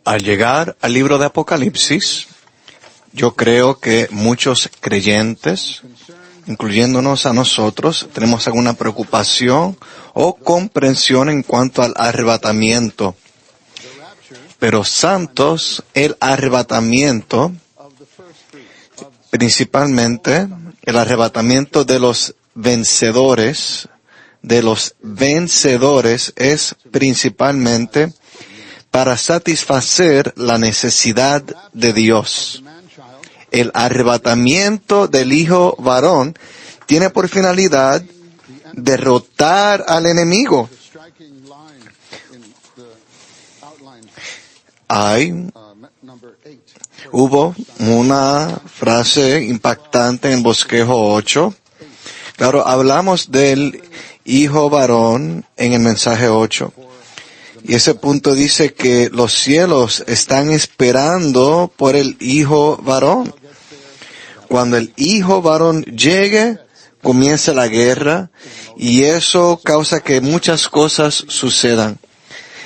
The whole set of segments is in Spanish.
Al llegar al libro de Apocalipsis, yo creo que muchos creyentes, incluyéndonos a nosotros, tenemos alguna preocupación o comprensión en cuanto al arrebatamiento. Pero santos, el arrebatamiento, principalmente el arrebatamiento de los vencedores es principalmente para satisfacer la necesidad de Dios. El arrebatamiento del Hijo varón tiene por finalidad derrotar al enemigo. Hubo una frase impactante en el bosquejo 8. Claro, hablamos del Hijo varón en el mensaje 8. Y ese punto dice que los cielos están esperando por el Hijo varón. Cuando el Hijo varón llegue, comienza la guerra y eso causa que muchas cosas sucedan.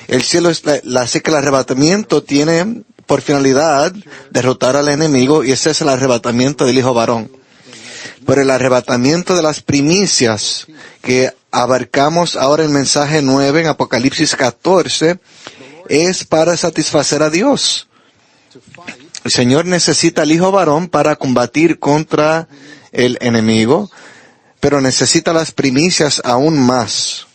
El cielo así que el arrebatamiento tiene por finalidad derrotar al enemigo y ese es el arrebatamiento del Hijo varón. Pero el arrebatamiento de las primicias que abarcamos ahora en el mensaje 9 en Apocalipsis 14 es para satisfacer a Dios. El Señor necesita al Hijo varón para combatir contra el enemigo, pero necesita las primicias aún más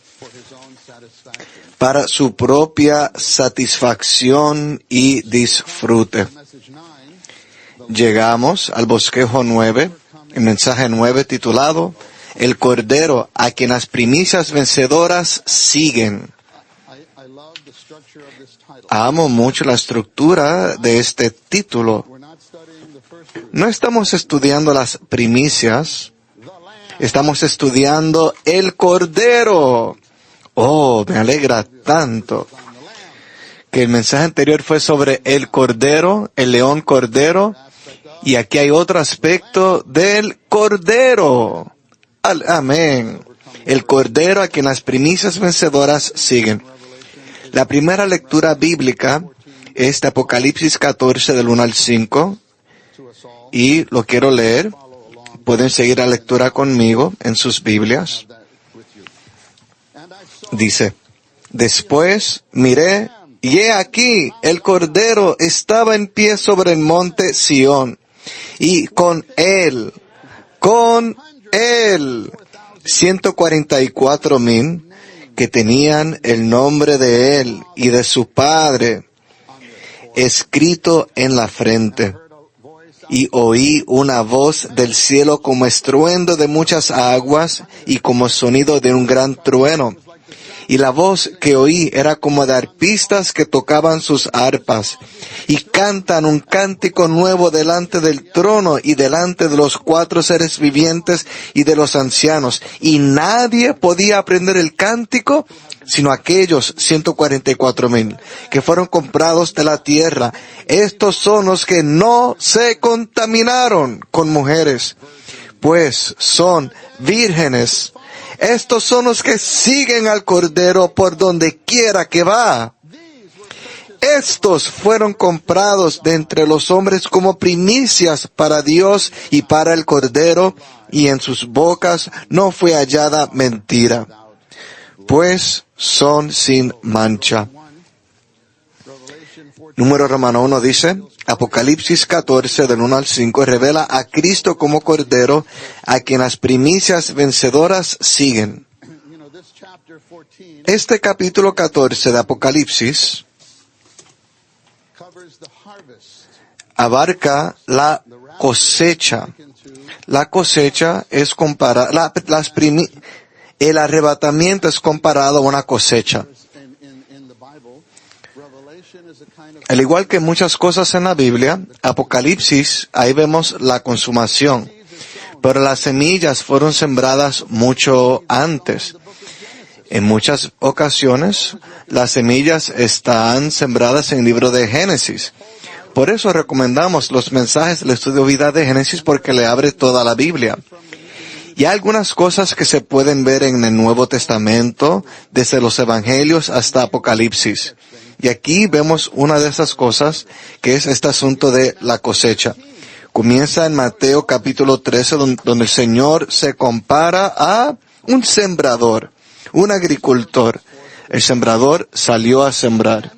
para su propia satisfacción y disfrute. Llegamos al bosquejo 9, el mensaje 9 titulado El Cordero a quien las primicias vencedoras siguen. Amo mucho la estructura de este título. No estamos estudiando las primicias, estamos estudiando el Cordero. Oh, me alegra tanto que el mensaje anterior fue sobre el Cordero, el león Cordero, y aquí hay otro aspecto del Cordero. Amén. El Cordero a quien las primicias vencedoras siguen. La primera lectura bíblica es de Apocalipsis 14 del 1 al 5 y lo quiero leer. Pueden seguir la lectura conmigo en sus Biblias. Dice, después miré y he aquí el Cordero estaba en pie sobre el monte Sión y con él 144,000 que tenían el nombre de él y de su padre escrito en la frente. Y oí una voz del cielo como estruendo de muchas aguas y como sonido de un gran trueno. Y la voz que oí era como de arpistas que tocaban sus arpas y cantan un cántico nuevo delante del trono y delante de los 4 seres vivientes y de los ancianos. Y nadie podía aprender el cántico sino aquellos 144,000 que fueron comprados de la tierra. Estos son los que no se contaminaron con mujeres, pues son vírgenes. Estos son los que siguen al Cordero por donde quiera que va. Estos fueron comprados de entre los hombres como primicias para Dios y para el Cordero, y en sus bocas no fue hallada mentira, pues son sin mancha. Número Romano 1 dice, Apocalipsis 14 del 1 al 5 revela a Cristo como Cordero a quien las primicias vencedoras siguen. Este capítulo 14 de Apocalipsis abarca la cosecha. La cosecha es comparada, el arrebatamiento es comparado a una cosecha. Al igual que muchas cosas en la Biblia, Apocalipsis, ahí vemos la consumación. Pero las semillas fueron sembradas mucho antes. En muchas ocasiones, las semillas están sembradas en el libro de Génesis. Por eso recomendamos los mensajes del estudio vida de Génesis porque le abre toda la Biblia. Y hay algunas cosas que se pueden ver en el Nuevo Testamento, desde los Evangelios hasta Apocalipsis. Y aquí vemos una de esas cosas, que es este asunto de la cosecha. Comienza en Mateo capítulo 13, donde el Señor se compara a un sembrador, un agricultor. El sembrador salió a sembrar.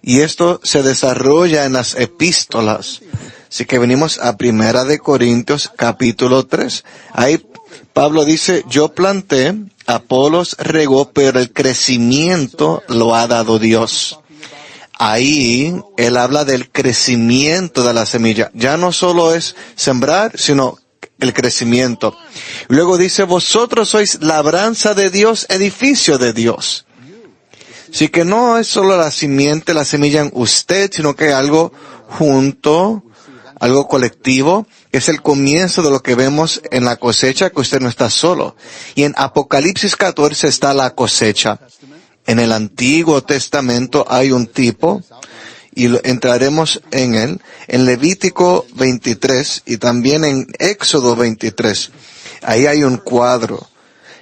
Y esto se desarrolla en las epístolas. Así que venimos a Primera de Corintios capítulo 3. Ahí Pablo dice, yo planté, Apolos regó, pero el crecimiento lo ha dado Dios. Ahí él habla del crecimiento de la semilla. Ya no solo es sembrar, sino el crecimiento. Luego dice, vosotros sois labranza de Dios, edificio de Dios. Así que no es solo la simiente, la semilla en usted, sino que hay algo junto, algo colectivo, que es el comienzo de lo que vemos en la cosecha, que usted no está solo. Y en Apocalipsis 14 está la cosecha. En el Antiguo Testamento hay un tipo, y entraremos en él, en Levítico 23 y también en Éxodo 23. Ahí hay un cuadro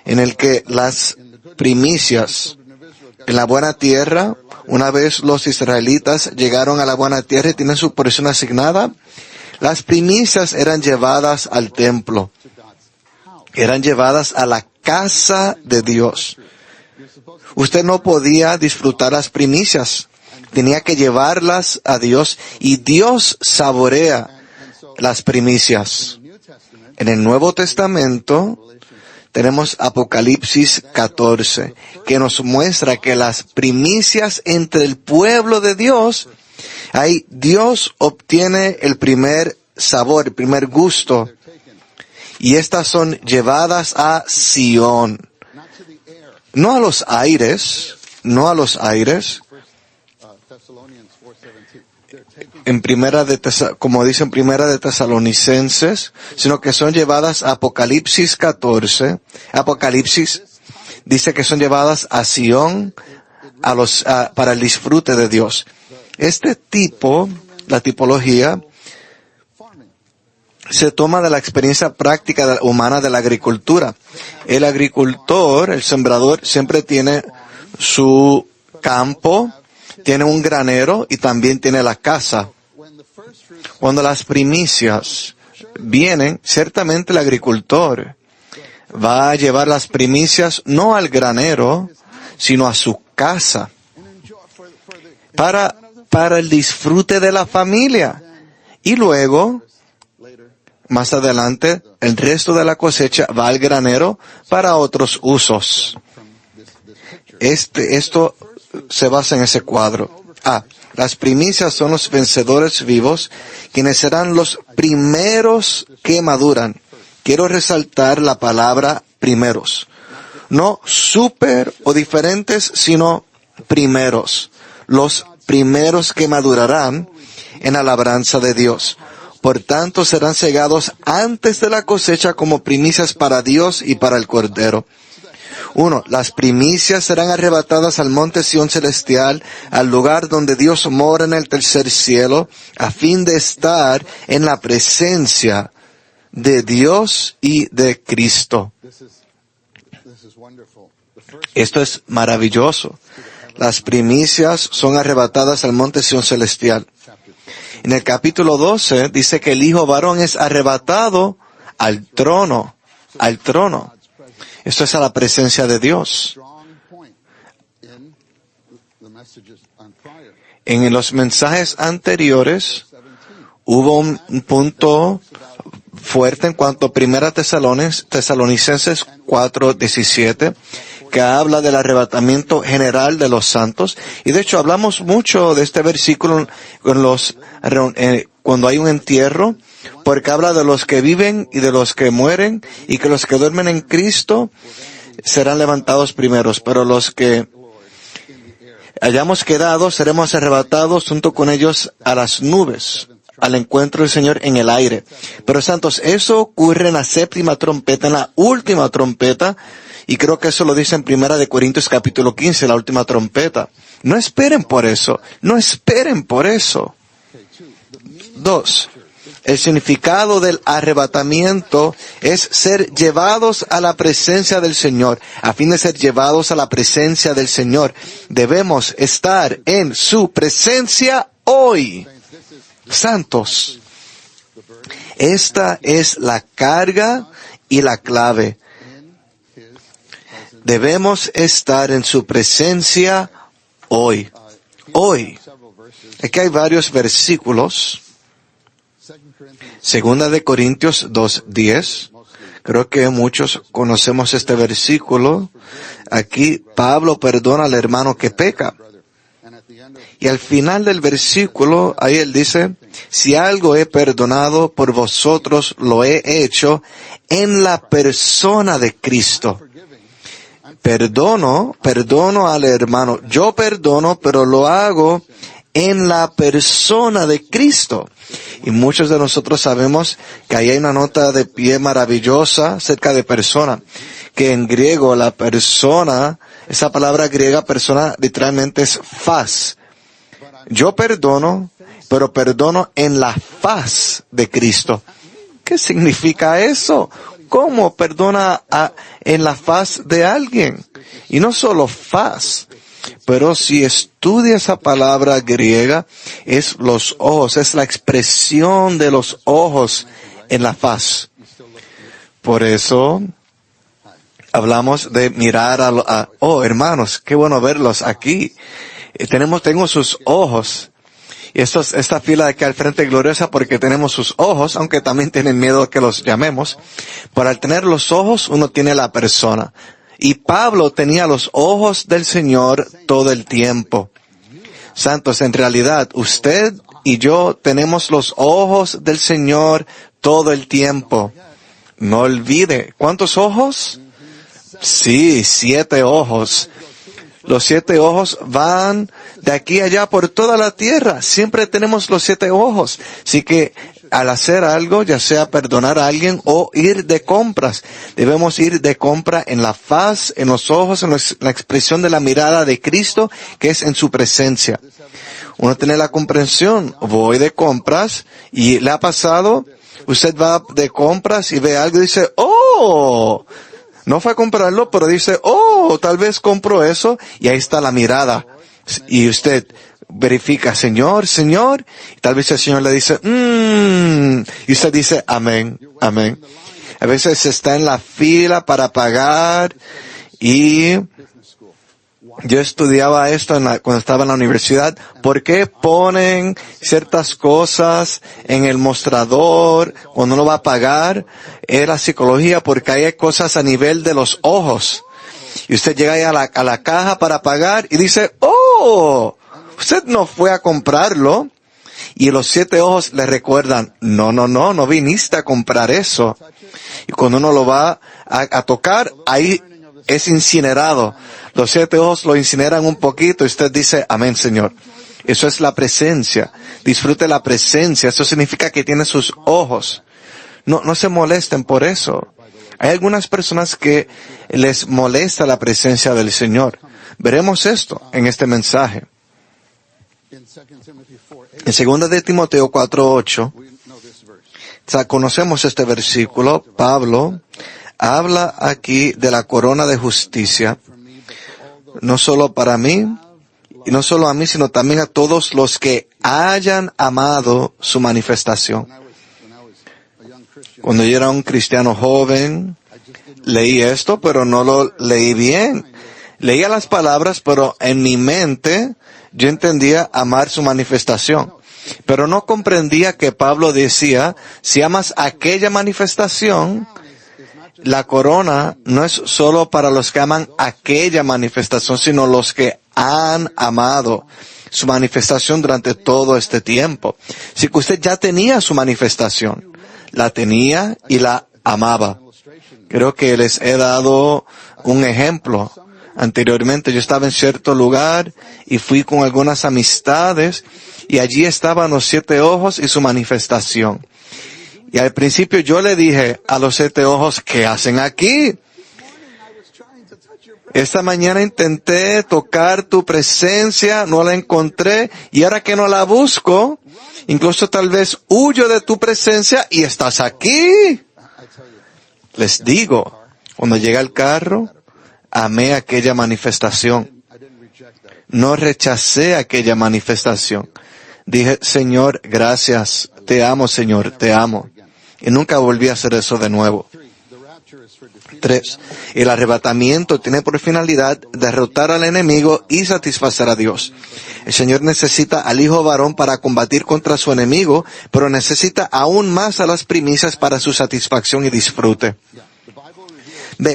en el que las primicias en la buena tierra, una vez los israelitas llegaron a la buena tierra y tienen su porción asignada, las primicias eran llevadas al templo, eran llevadas a la casa de Dios. Usted no podía disfrutar las primicias, tenía que llevarlas a Dios, y Dios saborea las primicias. En el Nuevo Testamento tenemos Apocalipsis 14, que nos muestra que las primicias entre el pueblo de Dios, ahí Dios obtiene el primer sabor, el primer gusto, y estas son llevadas a Sión. No a los aires, como dice en Primera de Tesalonicenses, sino que son llevadas a Apocalipsis 14. Apocalipsis dice que son llevadas a Sión, para el disfrute de Dios. Este tipo, la tipología, se toma de la experiencia práctica humana de la agricultura. El agricultor, el sembrador, siempre tiene su campo, tiene un granero y también tiene la casa. Cuando las primicias vienen, ciertamente el agricultor va a llevar las primicias no al granero, sino a su casa, para el disfrute de la familia. Y luego, más adelante, el resto de la cosecha va al granero para otros usos. Esto se basa en ese cuadro. Las primicias son los vencedores vivos, quienes serán los primeros que maduran. Quiero resaltar la palabra primeros. No super o diferentes, sino primeros. Los primeros que madurarán en la labranza de Dios. Por tanto, serán cegados antes de la cosecha como primicias para Dios y para el Cordero. 1. Las primicias serán arrebatadas al monte Sión celestial, al lugar donde Dios mora en el tercer cielo, a fin de estar en la presencia de Dios y de Cristo. Esto es maravilloso. Las primicias son arrebatadas al monte Sión celestial. En el capítulo 12 dice que el hijo varón es arrebatado al trono. Esto es a la presencia de Dios. En los mensajes anteriores hubo un punto fuerte en cuanto a Primera Tesalonicenses 4:17, que habla del arrebatamiento general de los santos. Y de hecho hablamos mucho de este versículo cuando hay un entierro, porque habla de los que viven y de los que mueren, y que los que duermen en Cristo serán levantados primeros, pero los que hayamos quedado seremos arrebatados junto con ellos a las nubes, al encuentro del Señor en el aire. Pero santos, eso ocurre en la séptima trompeta, en la última trompeta, y creo que eso lo dice en Primera de Corintios capítulo 15, la última trompeta. No esperen por eso. 2. El significado del arrebatamiento es ser llevados a la presencia del Señor. A fin de ser llevados a la presencia del Señor, debemos estar en su presencia hoy. Santos, esta es la carga y la clave. Debemos estar en su presencia hoy. Hoy. Aquí hay varios versículos. Segunda de Corintios 2:10. Creo que muchos conocemos este versículo. Aquí Pablo perdona al hermano que peca. Y al final del versículo, ahí él dice, si algo he perdonado por vosotros, lo he hecho en la persona de Cristo. Perdono al hermano. Yo perdono, pero lo hago en la persona de Cristo. Y muchos de nosotros sabemos que ahí hay una nota de pie maravillosa acerca de persona, que en griego la persona, esa palabra griega persona literalmente es faz. Yo perdono, pero perdono en la faz de Cristo. ¿Qué significa eso? ¿Cómo perdona en la faz de alguien? Y no solo faz, pero si estudia esa palabra griega, es los ojos, es la expresión de los ojos en la faz. Por eso hablamos de mirar hermanos, qué bueno verlos aquí. Tengo sus ojos. Y esta fila de aquí al frente gloriosa porque tenemos sus ojos, aunque también tienen miedo que los llamemos. Pero al tener los ojos, uno tiene la persona. Y Pablo tenía los ojos del Señor todo el tiempo. Santos, en realidad, usted y yo tenemos los ojos del Señor todo el tiempo. No olvide, ¿cuántos ojos? Sí, 7 ojos. Los 7 ojos van de aquí a allá por toda la tierra. Siempre tenemos los 7 ojos. Así que al hacer algo, ya sea perdonar a alguien o ir de compras, debemos ir de compra en la faz, en los ojos, en la expresión de la mirada de Cristo, que es en su presencia. Uno tiene la comprensión. Voy de compras y le ha pasado, usted va de compras y ve algo y dice, ¡oh! No fue a comprarlo, pero dice, tal vez compro eso, y ahí está la mirada. Y usted verifica, Señor, y tal vez el Señor le dice, y usted dice, amén, amén. A veces está en la fila para pagar, y yo estudiaba esto cuando estaba en la universidad. ¿Por qué ponen ciertas cosas en el mostrador cuando uno va a pagar? Era psicología, porque hay cosas a nivel de los ojos. Y usted llega ahí a la caja para pagar y dice, usted no fue a comprarlo. Y los 7 ojos le recuerdan, no viniste a comprar eso. Y cuando uno lo va a tocar, ahí es incinerado. Los 7 ojos lo incineran un poquito y usted dice, amén, Señor. Eso es la presencia. Disfrute la presencia. Eso significa que tiene sus ojos. No se molesten por eso. Hay algunas personas que les molesta la presencia del Señor. Veremos esto en este mensaje. En 2 de Timoteo 4:8, conocemos este versículo. Pablo habla aquí de la corona de justicia, no solo para mí, y no solo a mí, sino también a todos los que hayan amado su manifestación. Cuando yo era un cristiano joven, leí esto, pero no lo leí bien. Leía las palabras, pero en mi mente yo entendía amar su manifestación. Pero no comprendía que Pablo decía, si amas aquella manifestación, la corona no es solo para los que aman aquella manifestación, sino los que han amado su manifestación durante todo este tiempo. Así que usted ya tenía su manifestación, la tenía y la amaba. Creo que les he dado un ejemplo. Anteriormente yo estaba en cierto lugar y fui con algunas amistades y allí estaban los 7 ojos y su manifestación. Y al principio yo le dije a los 7 ojos, ¿qué hacen aquí? Esta mañana intenté tocar tu presencia, no la encontré, y ahora que no la busco, incluso tal vez huyo de tu presencia y estás aquí. Les digo, cuando llega el carro, amé aquella manifestación. No rechacé aquella manifestación. Dije, Señor, gracias. Te amo, Señor, te amo. Y nunca volví a hacer eso de nuevo. 3. El arrebatamiento tiene por finalidad derrotar al enemigo y satisfacer a Dios. El Señor necesita al hijo varón para combatir contra su enemigo, pero necesita aún más a las primicias para su satisfacción y disfrute.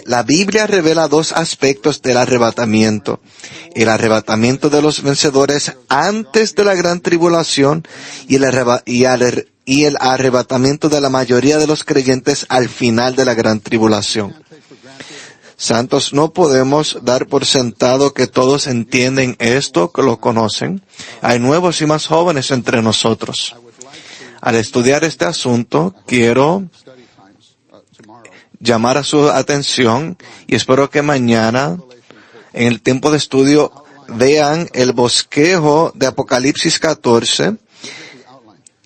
La Biblia revela dos aspectos del arrebatamiento. El arrebatamiento de los vencedores antes de la gran tribulación y el arrebatamiento de la mayoría de los creyentes al final de la gran tribulación. Santos, no podemos dar por sentado que todos entienden esto, que lo conocen. Hay nuevos y más jóvenes entre nosotros. Al estudiar este asunto, quiero llamar a su atención y espero que mañana, en el tiempo de estudio, vean el bosquejo de Apocalipsis 14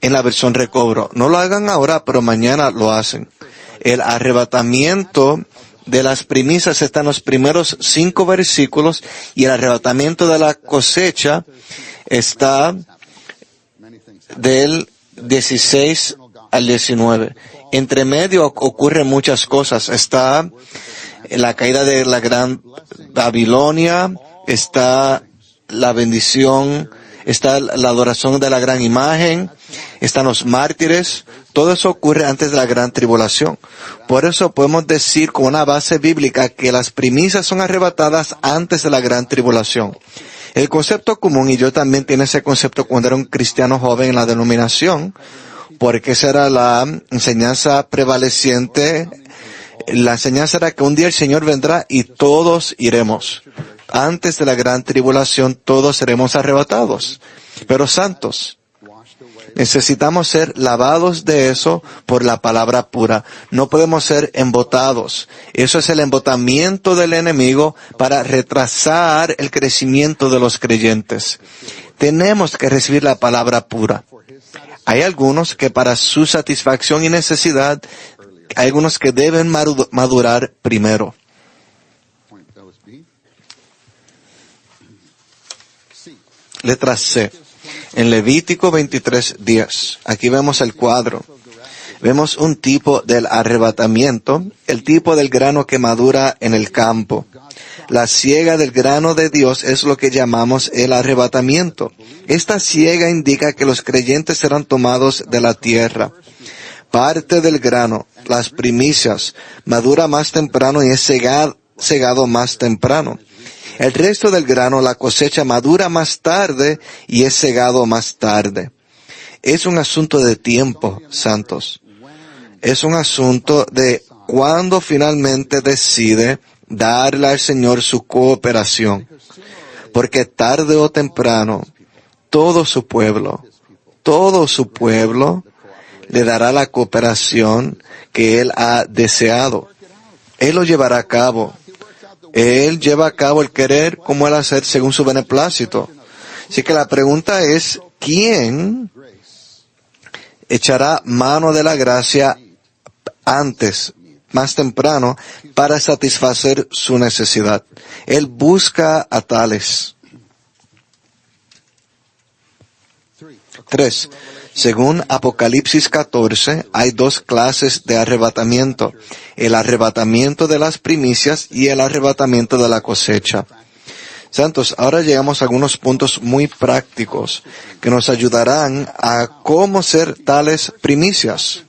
en la versión recobro. No lo hagan ahora, pero mañana lo hacen. El arrebatamiento de las primicias está en los primeros 5 versículos y el arrebatamiento de la cosecha está del 16 al 19. Entre medio ocurren muchas cosas. Está la caída de la gran Babilonia, está la bendición, está la adoración de la gran imagen, están los mártires. Todo eso ocurre antes de la gran tribulación. Por eso podemos decir con una base bíblica que las primicias son arrebatadas antes de la gran tribulación. El concepto común, y yo también tenía ese concepto cuando era un cristiano joven en la denominación, porque esa era la enseñanza prevaleciente. La enseñanza era que un día el Señor vendrá y todos iremos. Antes de la gran tribulación todos seremos arrebatados. Pero santos, necesitamos ser lavados de eso por la palabra pura. No podemos ser embotados. Eso es el embotamiento del enemigo para retrasar el crecimiento de los creyentes. Tenemos que recibir la palabra pura. Hay algunos que para su satisfacción y necesidad, hay algunos que deben madurar primero. Letra C. En Levítico 23:10. Aquí vemos el cuadro. Vemos un tipo del arrebatamiento, el tipo del grano que madura en el campo. La siega del grano de Dios es lo que llamamos el arrebatamiento. Esta siega indica que los creyentes serán tomados de la tierra. Parte del grano, las primicias, madura más temprano y es segado más temprano. El resto del grano, la cosecha, madura más tarde y es segado más tarde. Es un asunto de tiempo, santos. Es un asunto de cuándo finalmente decide darle al Señor su cooperación. Porque tarde o temprano, todo su pueblo le dará la cooperación que Él ha deseado. Él lo llevará a cabo. Él lleva a cabo el querer como el hacer según su beneplácito. Así que la pregunta es, ¿quién echará mano de la gracia antes, más temprano, para satisfacer su necesidad? Él busca a tales. 3. Según Apocalipsis 14, hay 2 clases de arrebatamiento. El arrebatamiento de las primicias y el arrebatamiento de la cosecha. Santos, ahora llegamos a algunos puntos muy prácticos que nos ayudarán a cómo ser tales primicias.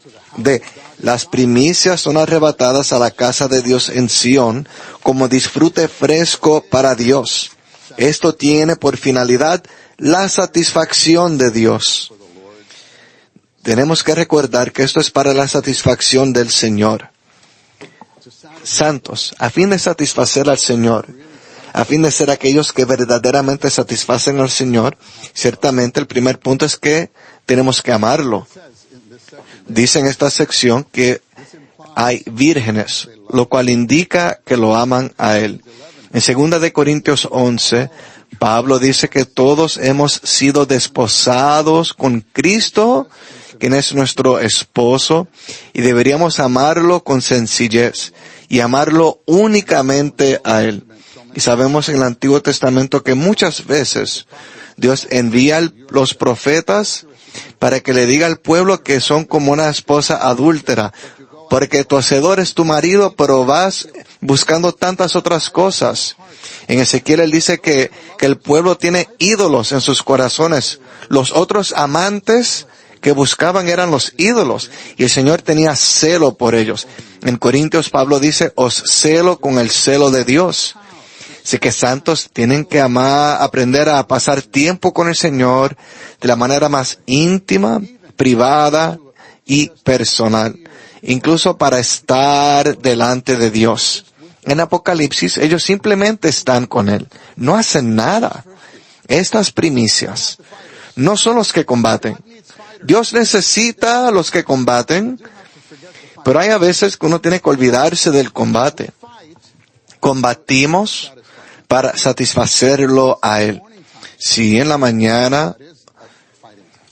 Las primicias son arrebatadas a la casa de Dios en Sión como disfrute fresco para Dios. Esto tiene por finalidad la satisfacción de Dios. Tenemos que recordar que esto es para la satisfacción del Señor. Santos, a fin de satisfacer al Señor, a fin de ser aquellos que verdaderamente satisfacen al Señor, ciertamente el primer punto es que tenemos que amarlo. Dice en esta sección que hay vírgenes, lo cual indica que lo aman a Él. En 2 de Corintios 11, Pablo dice que todos hemos sido desposados con Cristo, quien es nuestro esposo, y deberíamos amarlo con sencillez y amarlo únicamente a Él. Y sabemos en el Antiguo Testamento que muchas veces Dios envía los profetas para que le diga al pueblo que son como una esposa adúltera, porque tu hacedor es tu marido, pero vas buscando tantas otras cosas. En Ezequiel él dice que el pueblo tiene ídolos en sus corazones. Los otros amantes que buscaban eran los ídolos, y el Señor tenía celo por ellos. En Corintios Pablo dice, os celo con el celo de Dios. Así que santos tienen que aprender a pasar tiempo con el Señor de la manera más íntima, privada y personal, incluso para estar delante de Dios. En Apocalipsis ellos simplemente están con Él, no hacen nada. Estas primicias no son los que combaten. Dios necesita a los que combaten, pero hay a veces que uno tiene que olvidarse del combate. Combatimos para satisfacerlo a Él. Si en la mañana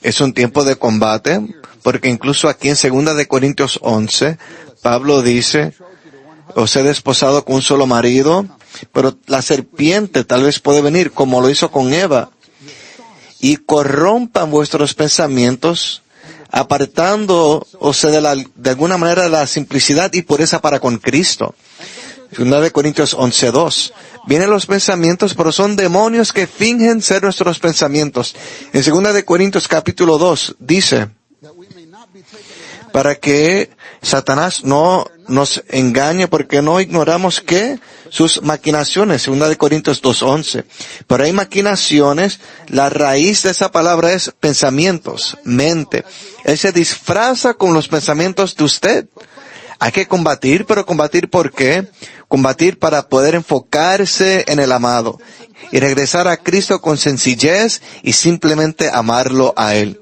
es un tiempo de combate, porque incluso aquí en 2 de Corintios 11, Pablo dice, os he desposado con un solo marido, pero la serpiente tal vez puede venir, como lo hizo con Eva, y corrompan vuestros pensamientos, apartándose de alguna manera de la simplicidad y pureza para con Cristo. 2 de Corintios 11:2. Vienen los pensamientos, pero son demonios que fingen ser nuestros pensamientos. En 2 de Corintios capítulo 2 dice, para que Satanás no nos engañe, porque no ignoramos que sus maquinaciones, 2 de Corintios 2:11. Pero hay maquinaciones, la raíz de esa palabra es pensamientos, mente. Él se disfraza con los pensamientos de usted. Hay que combatir, pero combatir ¿por qué? Combatir para poder enfocarse en el amado y regresar a Cristo con sencillez y simplemente amarlo a Él.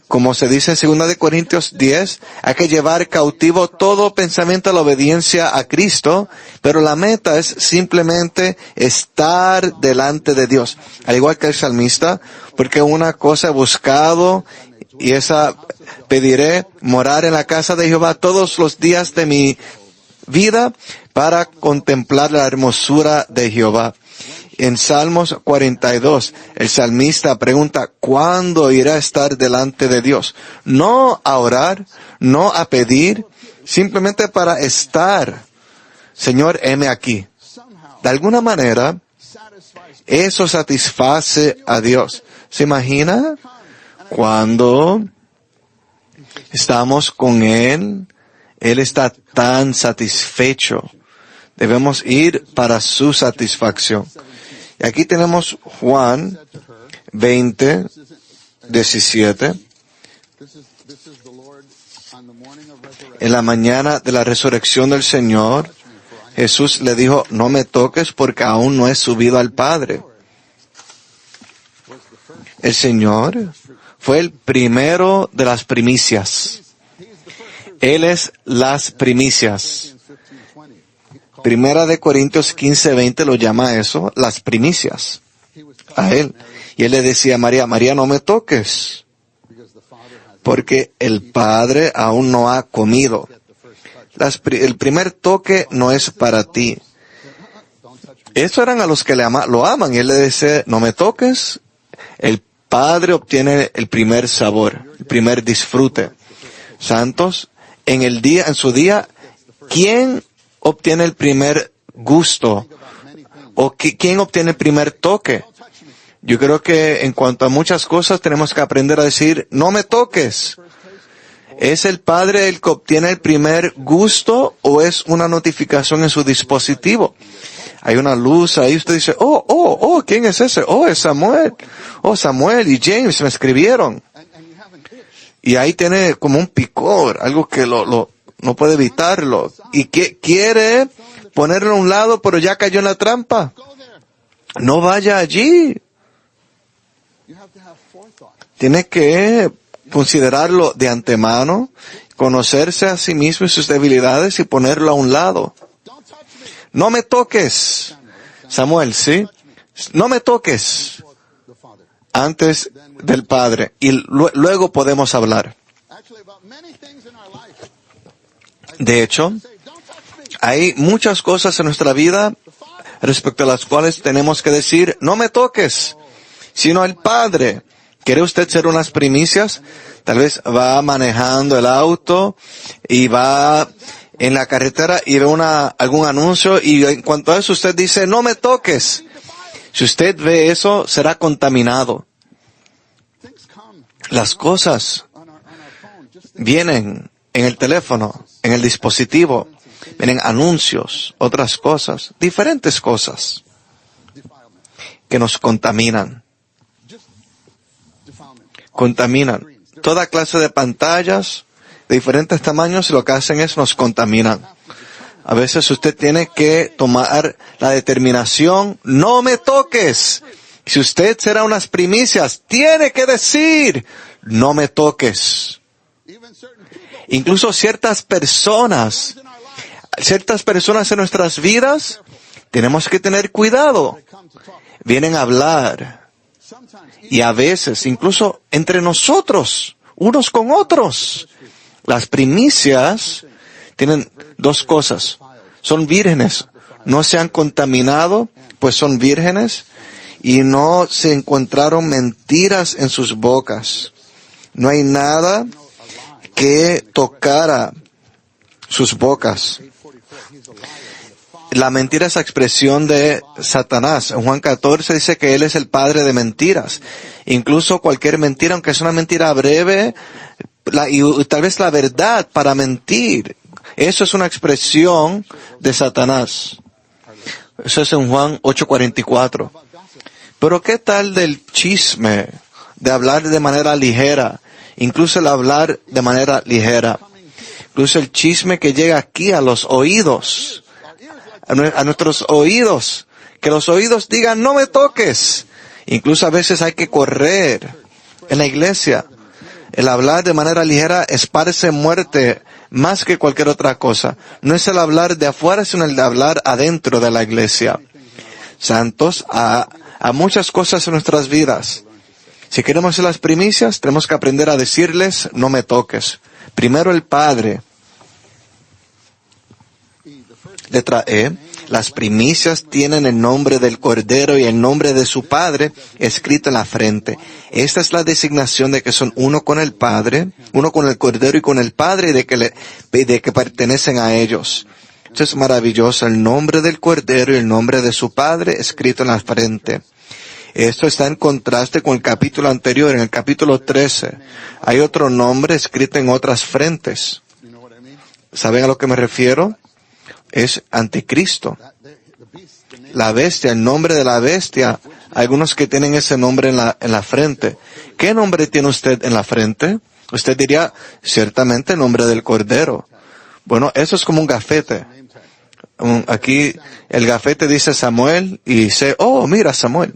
Como se dice en 2 de Corintios 10, hay que llevar cautivo todo pensamiento a la obediencia a Cristo, pero la meta es simplemente estar delante de Dios. Al igual que el salmista, porque una cosa he buscado y esa pediré, morar en la casa de Jehová todos los días de mi vida para contemplar la hermosura de Jehová. En Salmos 42, el salmista pregunta, ¿cuándo irá a estar delante de Dios? No a orar, no a pedir, simplemente para estar. Señor, heme aquí. De alguna manera, eso satisface a Dios. ¿Se imagina? Cuando estamos con Él, Él está tan satisfecho. Debemos ir para su satisfacción. Y aquí tenemos Juan 20:17. En la mañana de la resurrección del Señor, Jesús le dijo, no me toques porque aún no he subido al Padre. El Señor fue el primero de las primicias. Él es las primicias. 1 de Corintios 15:20 lo llama eso, las primicias. A Él. Y Él le decía a María, María, no me toques, porque el Padre aún no ha comido. El primer toque no es para ti. Estos eran a los que lo aman. Y Él le dice, no me toques. El Padre obtiene el primer sabor, el primer disfrute. Santos, en su día, ¿quién obtiene el primer gusto? ¿O quién obtiene el primer toque? Yo creo que en cuanto a muchas cosas tenemos que aprender a decir, no me toques. ¿Es el Padre el que obtiene el primer gusto o es una notificación en su dispositivo? Hay una luz ahí, usted dice, ¿quién es ese? Es Samuel. Samuel y James me escribieron. Y ahí tiene como un picor, algo que no puede evitarlo. Y que quiere ponerlo a un lado, pero ya cayó en la trampa. No vaya allí. Tiene que considerarlo de antemano. conocerse a sí mismo y sus debilidades y ponerlo a un lado. No me toques, Samuel, ¿sí? No me toques antes del Padre y luego podemos hablar. De hecho, hay muchas cosas en nuestra vida respecto a las cuales tenemos que decir, no me toques, sino al Padre. ¿Quiere usted ser unas primicias? Tal vez va manejando el auto y va en la carretera y ve algún anuncio y en cuanto a eso usted dice, no me toques. Si usted ve eso, será contaminado. Las cosas vienen en el teléfono, en el dispositivo, vienen anuncios, otras cosas, diferentes cosas que nos contaminan. Contaminan. Toda clase de pantallas de diferentes tamaños y lo que hacen es nos contaminan. A veces usted tiene que tomar la determinación, no me toques. Si usted será unas primicias, tiene que decir, no me toques. Incluso ciertas personas en nuestras vidas, tenemos que tener cuidado. Vienen a hablar. Y a veces, incluso entre nosotros, unos con otros. Las primicias tienen dos cosas. Son vírgenes. No se han contaminado, pues son vírgenes. Y no se encontraron mentiras en sus bocas. No hay nada que tocara sus bocas. La mentira es la expresión de Satanás. En Juan 14 dice que él es el padre de mentiras. Incluso cualquier mentira, aunque es una mentira breve, y tal vez la verdad para mentir, eso es una expresión de Satanás. Eso es en Juan 8:44. Pero ¿qué tal del chisme? De hablar de manera ligera. Incluso el hablar de manera ligera. Incluso el chisme que llega aquí a los oídos. A nuestros oídos. Que los oídos digan, no me toques. Incluso a veces hay que correr en la iglesia. El hablar de manera ligera esparce muerte más que cualquier otra cosa. No es el hablar de afuera, sino el de hablar adentro de la iglesia. Santos, a muchas cosas en nuestras vidas. Si queremos ser las primicias, tenemos que aprender a decirles, no me toques. Primero el Padre. Letra E. Las primicias tienen el nombre del Cordero y el nombre de su Padre escrito en la frente. Esta es la designación de que son uno con el Padre, uno con el Cordero y con el Padre, y de que pertenecen a ellos. Esto es maravilloso, el nombre del Cordero y el nombre de su Padre escrito en la frente. Esto está en contraste con el capítulo anterior, en el capítulo 13. Hay otro nombre escrito en otras frentes. ¿Saben a lo que me refiero? Es Anticristo. La bestia, el nombre de la bestia. Hay algunos que tienen ese nombre en la frente. ¿Qué nombre tiene usted en la frente? Usted diría, ciertamente el nombre del Cordero. Bueno, eso es como un gafete. Aquí el gafete dice Samuel y dice, oh, mira Samuel.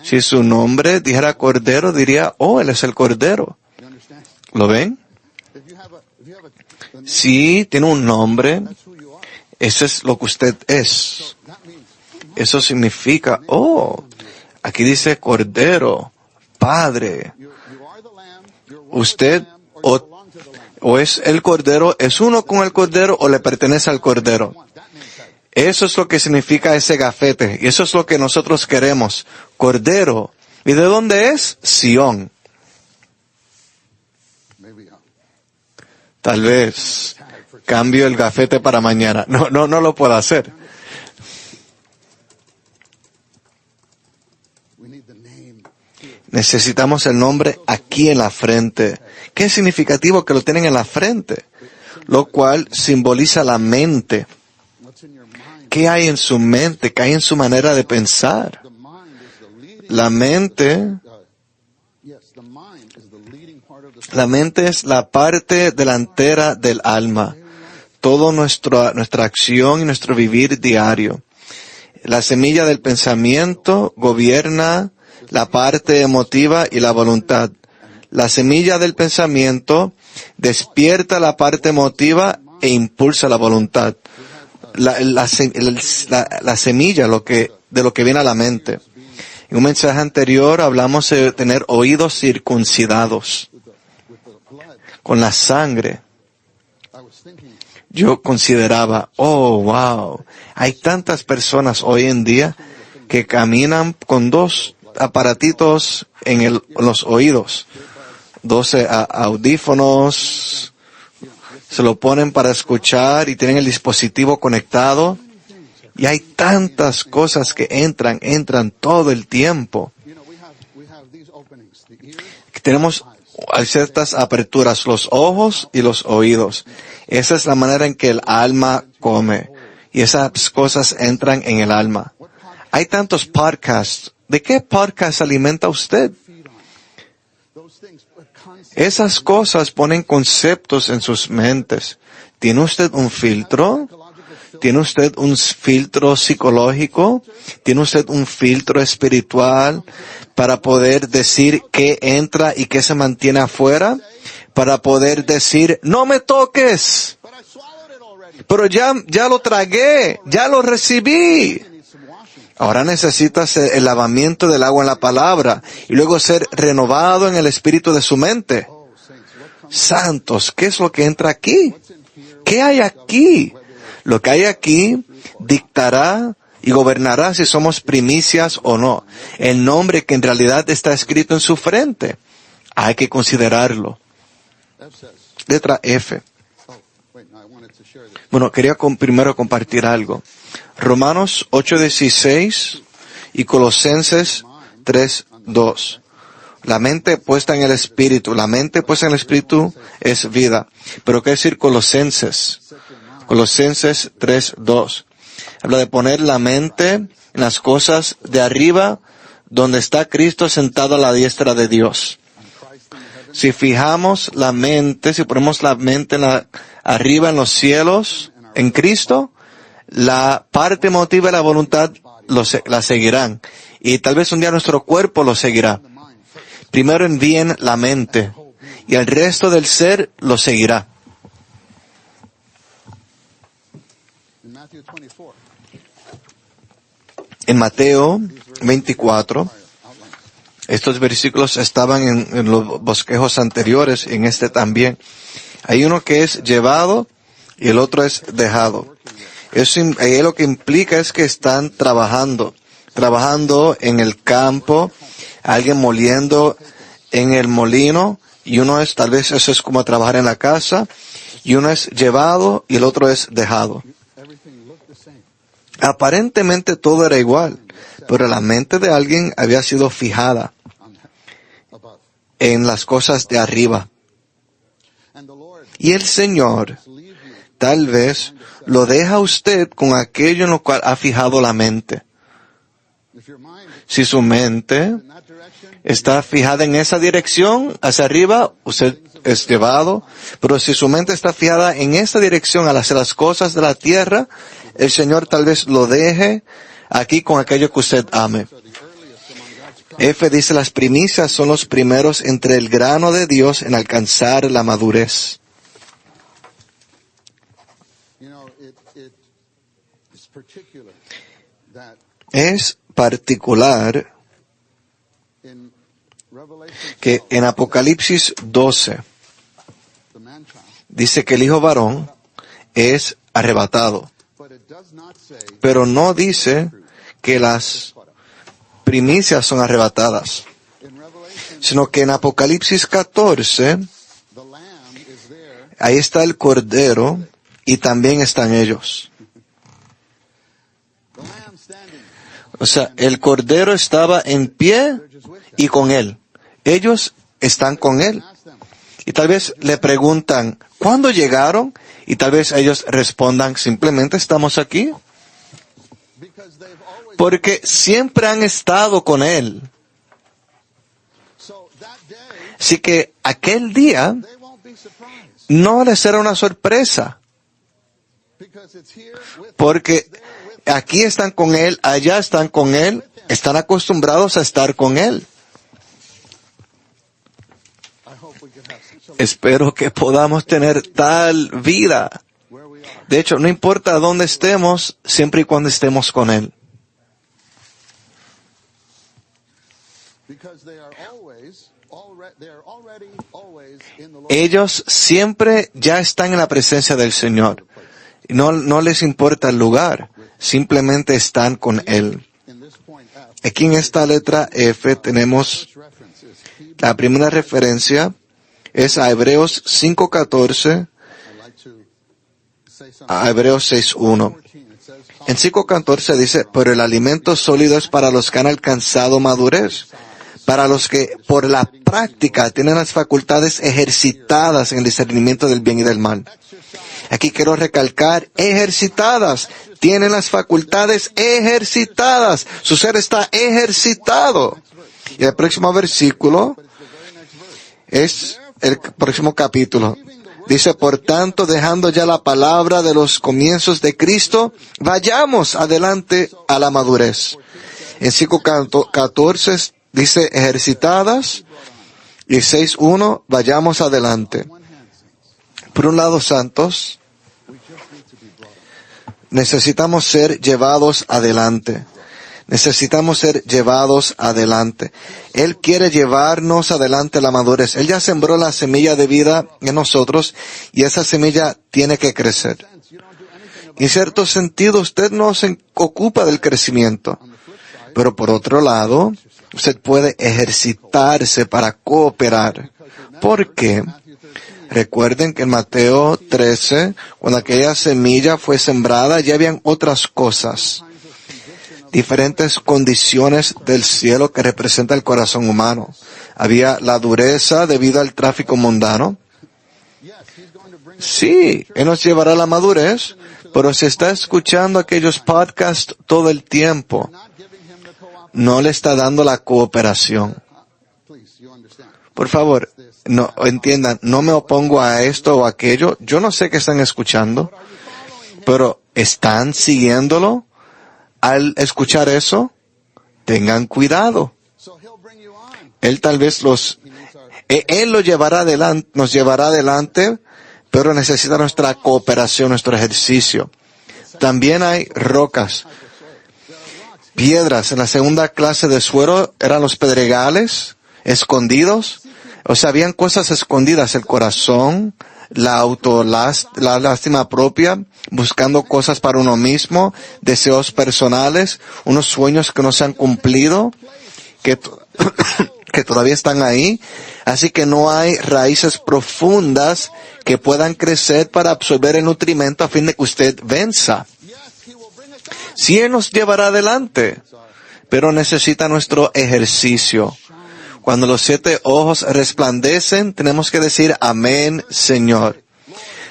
Si su nombre dijera Cordero, diría, oh, él es el Cordero. ¿Lo ven? Si tiene un nombre, eso es lo que usted es. Eso significa, oh, aquí dice Cordero, Padre. Usted o es el Cordero, es uno con el Cordero o le pertenece al Cordero. Eso es lo que significa ese gafete. Y eso es lo que nosotros queremos. Cordero. ¿Y de dónde es? Sión. Tal vez cambio el gafete para mañana. No lo puedo hacer. Necesitamos el nombre aquí en la frente. Qué significativo que lo tienen en la frente. Lo cual simboliza la mente. ¿Qué hay en su mente? ¿Qué hay en su manera de pensar? La mente es la parte delantera del alma. Toda nuestra acción y nuestro vivir diario. La semilla del pensamiento gobierna la parte emotiva y la voluntad. La semilla del pensamiento despierta la parte emotiva e impulsa la voluntad. La semilla, de lo que viene a la mente. En un mensaje anterior hablamos de tener oídos circuncidados con la sangre. Yo consideraba, oh, wow, hay tantas personas hoy en día que caminan con 2 aparatitos en los oídos, 12 audífonos, se lo ponen para escuchar y tienen el dispositivo conectado. Y hay tantas cosas que entran todo el tiempo. Tenemos ciertas aperturas, los ojos y los oídos. Esa es la manera en que el alma come. Y esas cosas entran en el alma. Hay tantos podcasts. ¿De qué podcast alimenta usted? Esas cosas ponen conceptos en sus mentes. ¿Tiene usted un filtro? ¿Tiene usted un filtro psicológico? ¿Tiene usted un filtro espiritual para poder decir qué entra y qué se mantiene afuera? Para poder decir, no me toques, pero ya lo tragué, ya lo recibí. Ahora necesitas el lavamiento del agua en la palabra y luego ser renovado en el espíritu de su mente. Santos, ¿qué es lo que entra aquí? ¿Qué hay aquí? Lo que hay aquí dictará y gobernará si somos primicias o no. El nombre que en realidad está escrito en su frente. Hay que considerarlo. Letra F. Bueno, quería primero compartir algo. Romanos 8:16 y Colosenses 3:2. La mente puesta en el Espíritu. La mente puesta en el Espíritu es vida. Pero ¿qué decir Colosenses? Colosenses 3:2. Habla de poner la mente en las cosas de arriba, donde está Cristo sentado a la diestra de Dios. Si fijamos la mente, si ponemos la mente arriba en los cielos, en Cristo, la parte emotiva y la voluntad la seguirán. Y tal vez un día nuestro cuerpo lo seguirá. Primero envíen la mente y el resto del ser lo seguirá. En Mateo 24, estos versículos estaban en los bosquejos anteriores, en este también. Hay uno que es llevado y el otro es dejado. Eso lo que implica es que están trabajando en el campo, alguien moliendo en el molino, y uno es, tal vez eso es como trabajar en la casa, y uno es llevado y el otro es dejado. Aparentemente todo era igual, pero la mente de alguien había sido fijada en las cosas de arriba. Y el Señor tal vez lo deja a usted con aquello en lo cual ha fijado la mente. Si su mente está fijada en esa dirección, hacia arriba, usted es llevado. Pero si su mente está fijada en esa dirección, al hacer las cosas de la tierra, el Señor tal vez lo deje aquí con aquello que usted ame. F dice, las primicias son los primeros entre el grano de Dios en alcanzar la madurez. Es particular que en Apocalipsis 12 dice que el hijo varón es arrebatado, pero no dice que las primicias son arrebatadas, sino que en Apocalipsis 14 ahí está el Cordero y también están ellos. O sea, el Cordero estaba en pie y con él. Ellos están con él. Y tal vez le preguntan, ¿cuándo llegaron? Y tal vez ellos respondan, simplemente estamos aquí. Porque siempre han estado con él. Así que aquel día no les será una sorpresa. Porque aquí están con él, allá están con él, están acostumbrados a estar con él. Espero que podamos tener tal vida. De hecho, no importa dónde estemos, siempre y cuando estemos con Él. Ellos siempre ya están en la presencia del Señor. No les importa el lugar, simplemente están con Él. Aquí en esta letra F tenemos la primera referencia, es a Hebreos 5:14, a Hebreos 6:1. En 5:14 dice, pero el alimento sólido es para los que han alcanzado madurez, para los que por la práctica tienen las facultades ejercitadas en el discernimiento del bien y del mal. Aquí quiero recalcar, ejercitadas, tienen las facultades ejercitadas, su ser está ejercitado. Y el próximo versículo es el próximo capítulo. Dice, por tanto, dejando ya la palabra de los comienzos de Cristo, vayamos adelante a la madurez. En 5:14 dice, ejercitadas, y 6:1, vayamos adelante. Por un lado, santos, necesitamos ser llevados adelante. Necesitamos ser llevados adelante. Él quiere llevarnos adelante a la madurez. Él ya sembró la semilla de vida en nosotros y esa semilla tiene que crecer. En cierto sentido, usted no se ocupa del crecimiento. Pero por otro lado, usted puede ejercitarse para cooperar. ¿Por qué? Recuerden que en Mateo 13, cuando aquella semilla fue sembrada, ya habían otras cosas. Diferentes condiciones del cielo que representa el corazón humano. Había la dureza debido al tráfico mundano. Sí, Él nos llevará a la madurez, pero si está escuchando aquellos podcasts todo el tiempo, no le está dando la cooperación. Por favor, no entiendan, no me opongo a esto o aquello. Yo no sé qué están escuchando, pero ¿están siguiéndolo? Al escuchar eso, tengan cuidado. Él tal vez Él lo llevará adelante, nos llevará adelante, pero necesita nuestra cooperación, nuestro ejercicio. También hay rocas, piedras. En la segunda clase de suero eran los pedregales, escondidos. O sea, habían cosas escondidas, el corazón, la lástima propia, buscando cosas para uno mismo, deseos personales, unos sueños que no se han cumplido, que todavía están ahí. Así que no hay raíces profundas que puedan crecer para absorber el nutrimento a fin de que usted venza. Sí, Él nos llevará adelante, pero necesita nuestro ejercicio. Cuando los 7 ojos resplandecen, tenemos que decir, amén, Señor.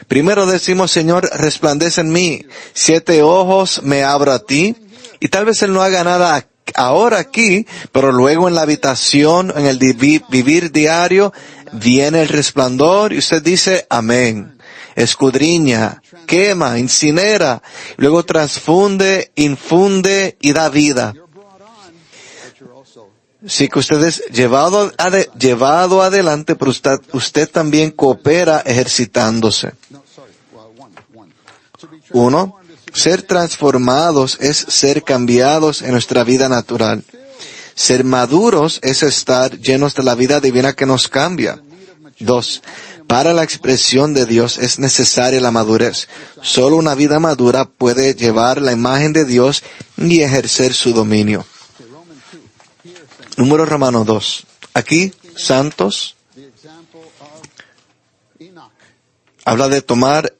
Primero decimos, Señor, resplandece en mí. 7 ojos me abro a ti. Y tal vez Él no haga nada ahora aquí, pero luego en la habitación, en el vivir diario, viene el resplandor y usted dice, amén. Escudriña, quema, incinera, luego transfunde, infunde y da vida. Sí que usted es llevado adelante, pero usted también coopera ejercitándose. 1. Ser transformados es ser cambiados en nuestra vida natural. Ser maduros es estar llenos de la vida divina que nos cambia. 2. Para la expresión de Dios es necesaria la madurez. Solo una vida madura puede llevar la imagen de Dios y ejercer su dominio. Número Romano 2. Aquí, santos, habla de tomar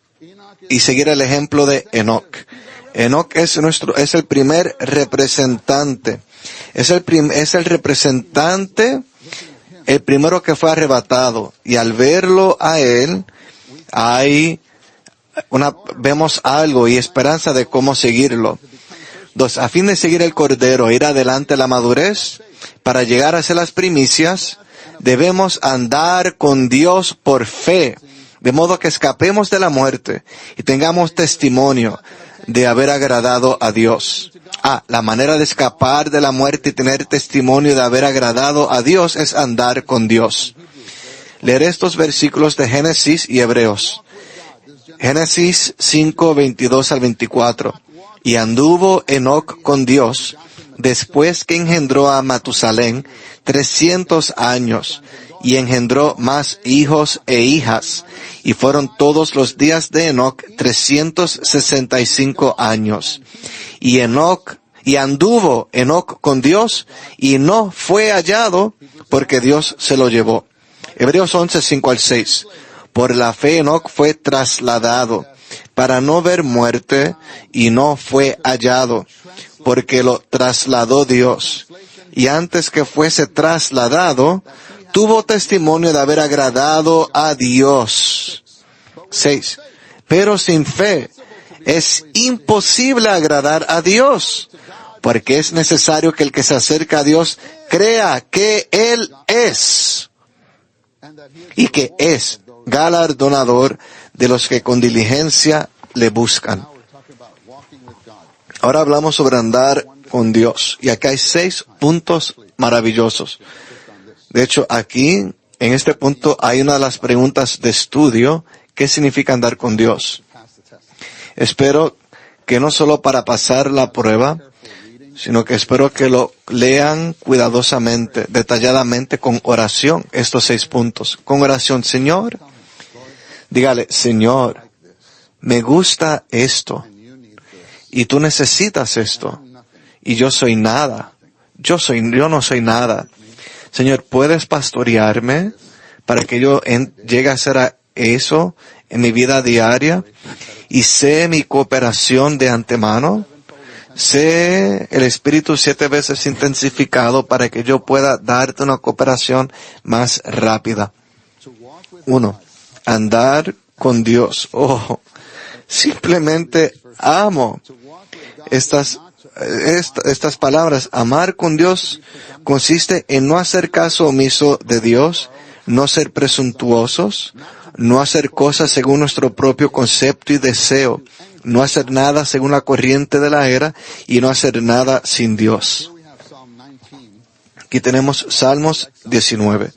y seguir el ejemplo de Enoc. Enoc es el primer representante. Es el representante, el primero que fue arrebatado. Y al verlo a él, vemos algo y esperanza de cómo seguirlo. 2. A fin de seguir el Cordero, ir adelante a la madurez, para llegar a ser las primicias, debemos andar con Dios por fe, de modo que escapemos de la muerte y tengamos testimonio de haber agradado a Dios. La manera de escapar de la muerte y tener testimonio de haber agradado a Dios es andar con Dios. Leeré estos versículos de Génesis y Hebreos. Génesis 5, 22 al 24. Y anduvo Enoc con Dios, después que engendró a Matusalén 300 años, y engendró más hijos e hijas, y fueron todos los días de Enoc 365 años. Y anduvo Enoc con Dios, y no fue hallado, porque Dios se lo llevó. Hebreos 11, 5 al 6. Por la fe Enoc fue trasladado para no ver muerte, y no fue hallado, porque lo trasladó Dios. Y antes que fuese trasladado, tuvo testimonio de haber agradado a Dios. 6. Pero sin fe es imposible agradar a Dios, porque es necesario que el que se acerca a Dios crea que Él es, y que es galardonador de los que con diligencia le buscan. Ahora hablamos sobre andar con Dios, y acá hay 6 puntos maravillosos. De hecho, aquí, en este punto, hay una de las preguntas de estudio: ¿qué significa andar con Dios? Espero que no solo para pasar la prueba, sino que espero que lo lean cuidadosamente, detalladamente, con oración, estos 6 puntos. Con oración, Señor, dígale: Señor, me gusta esto, y tú necesitas esto, y yo soy nada. Yo no soy nada. Señor, ¿puedes pastorearme para que yo llegue a hacer eso en mi vida diaria? Y sé mi cooperación de antemano. Sé el Espíritu 7 veces intensificado para que yo pueda darte una cooperación más rápida. 1. Andar con Dios. Simplemente amo estas palabras. Amar con Dios consiste en no hacer caso omiso de Dios, no ser presuntuosos, no hacer cosas según nuestro propio concepto y deseo, no hacer nada según la corriente de la era, y no hacer nada sin Dios. Aquí tenemos Salmos 19.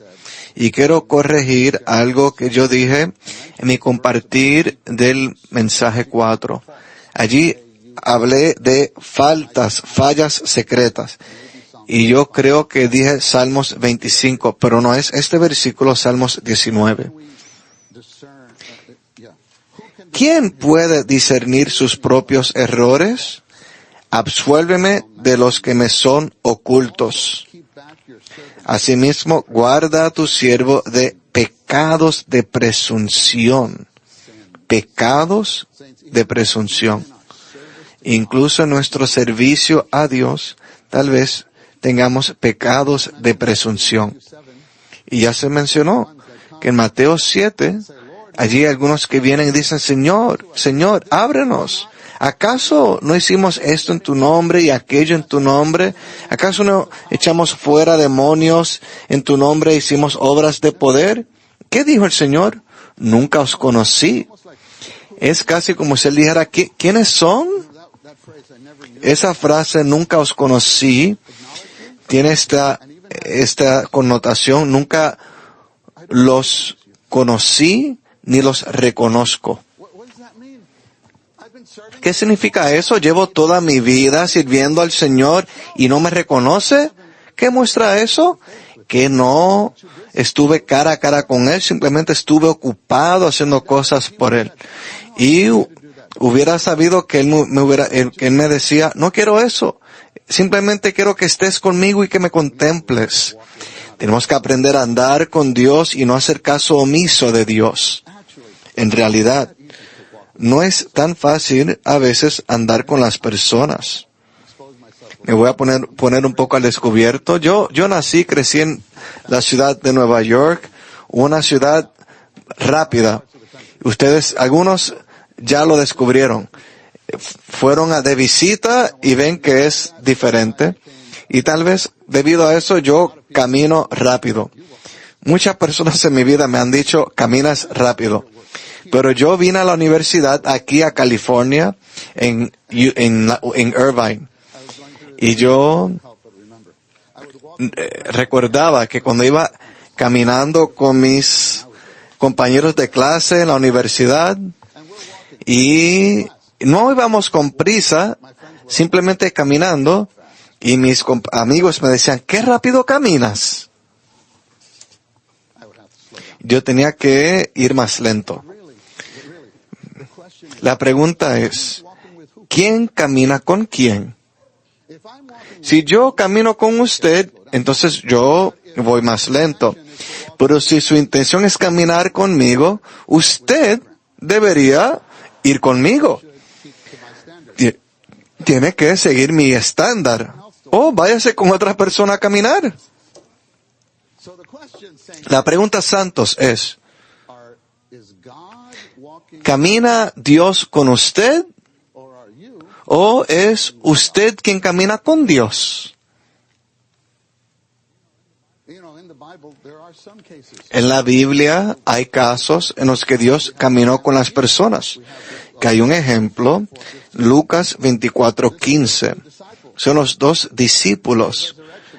Y quiero corregir algo que yo dije en mi compartir del mensaje 4. Allí hablé de fallas secretas. Y yo creo que dije Salmos 25, pero no es este versículo, Salmos 19. ¿Quién puede discernir sus propios errores? Absuélveme de los que me son ocultos. Asimismo, guarda a tu siervo de pecados de presunción. Pecados de presunción. Incluso en nuestro servicio a Dios, tal vez tengamos pecados de presunción. Y ya se mencionó que en Mateo 7, allí hay algunos que vienen y dicen: Señor, ábrenos. ¿Acaso no hicimos esto en tu nombre y aquello en tu nombre? ¿Acaso no echamos fuera demonios en tu nombre e hicimos obras de poder? ¿Qué dijo el Señor? Nunca os conocí. Es casi como si él dijera: ¿quiénes son? Esa frase, nunca os conocí, tiene esta connotación: nunca los conocí ni los reconozco. ¿Qué significa eso? ¿Llevo toda mi vida sirviendo al Señor y no me reconoce? ¿Qué muestra eso? Que no estuve cara a cara con Él, simplemente estuve ocupado haciendo cosas por Él. Y hubiera sabido que Él me decía: no quiero eso, simplemente quiero que estés conmigo y que me contemples. Tenemos que aprender a andar con Dios y no hacer caso omiso de Dios. En realidad, no es tan fácil a veces andar con las personas. Me voy a poner un poco al descubierto. Yo crecí en la ciudad de Nueva York, una ciudad rápida. Ustedes, algunos ya lo descubrieron. Fueron de visita y ven que es diferente. Y tal vez debido a eso yo camino rápido. Muchas personas en mi vida me han dicho: caminas rápido. Pero yo vine a la universidad aquí a California, en Irvine. Y yo recordaba que cuando iba caminando con mis compañeros de clase en la universidad y no íbamos con prisa, simplemente caminando, y mis amigos me decían, ¿qué rápido caminas? Yo tenía que ir más lento. La pregunta es, ¿quién camina con quién? Si yo camino con usted, entonces yo voy más lento. Pero si su intención es caminar conmigo, usted debería ir conmigo. Tiene que seguir mi estándar. O váyase con otra persona a caminar. La pregunta, santos, es, ¿camina Dios con usted? ¿O es usted quien camina con Dios? En la Biblia hay casos en los que Dios caminó con las personas. Que hay un ejemplo, Lucas 24:15. Son los dos discípulos.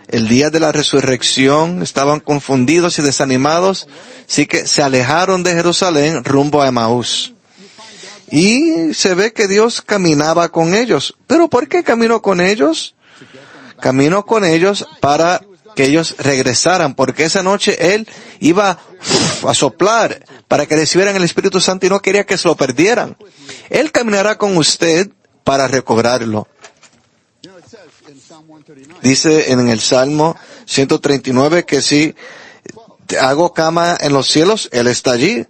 El día de la resurrección estaban confundidos y desanimados, así que se alejaron de Jerusalén rumbo a Emaús. Y se ve que Dios caminaba con ellos. ¿Pero por qué caminó con ellos? Caminó con ellos para que ellos regresaran, porque esa noche Él iba a soplar para que recibieran el Espíritu Santo y no quería que se lo perdieran. Él caminará con usted para recobrarlo. Dice en el Salmo 139 que si hago cama en los cielos, Él está allí.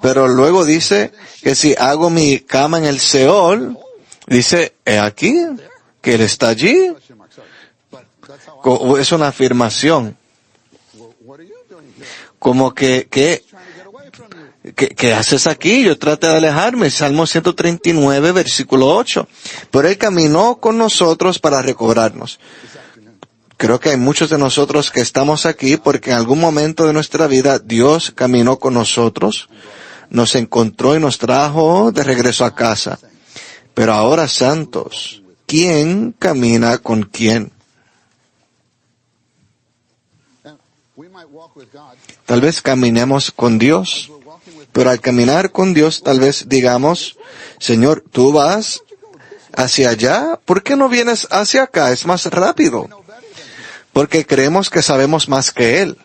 Pero luego dice que si hago mi cama en el Seol, dice, he aquí, que Él está allí. Es una afirmación. Como ¿qué haces aquí? Yo traté de alejarme. Salmo 139, versículo 8. Pero Él caminó con nosotros para recobrarnos. Creo que hay muchos de nosotros que estamos aquí porque en algún momento de nuestra vida Dios caminó con nosotros, nos encontró y nos trajo de regreso a casa. Pero ahora, santos, ¿quién camina con quién? Tal vez caminemos con Dios, pero al caminar con Dios tal vez digamos, Señor, tú vas hacia allá, ¿por qué no vienes hacia acá? Es más rápido. Porque creemos que sabemos más que Él.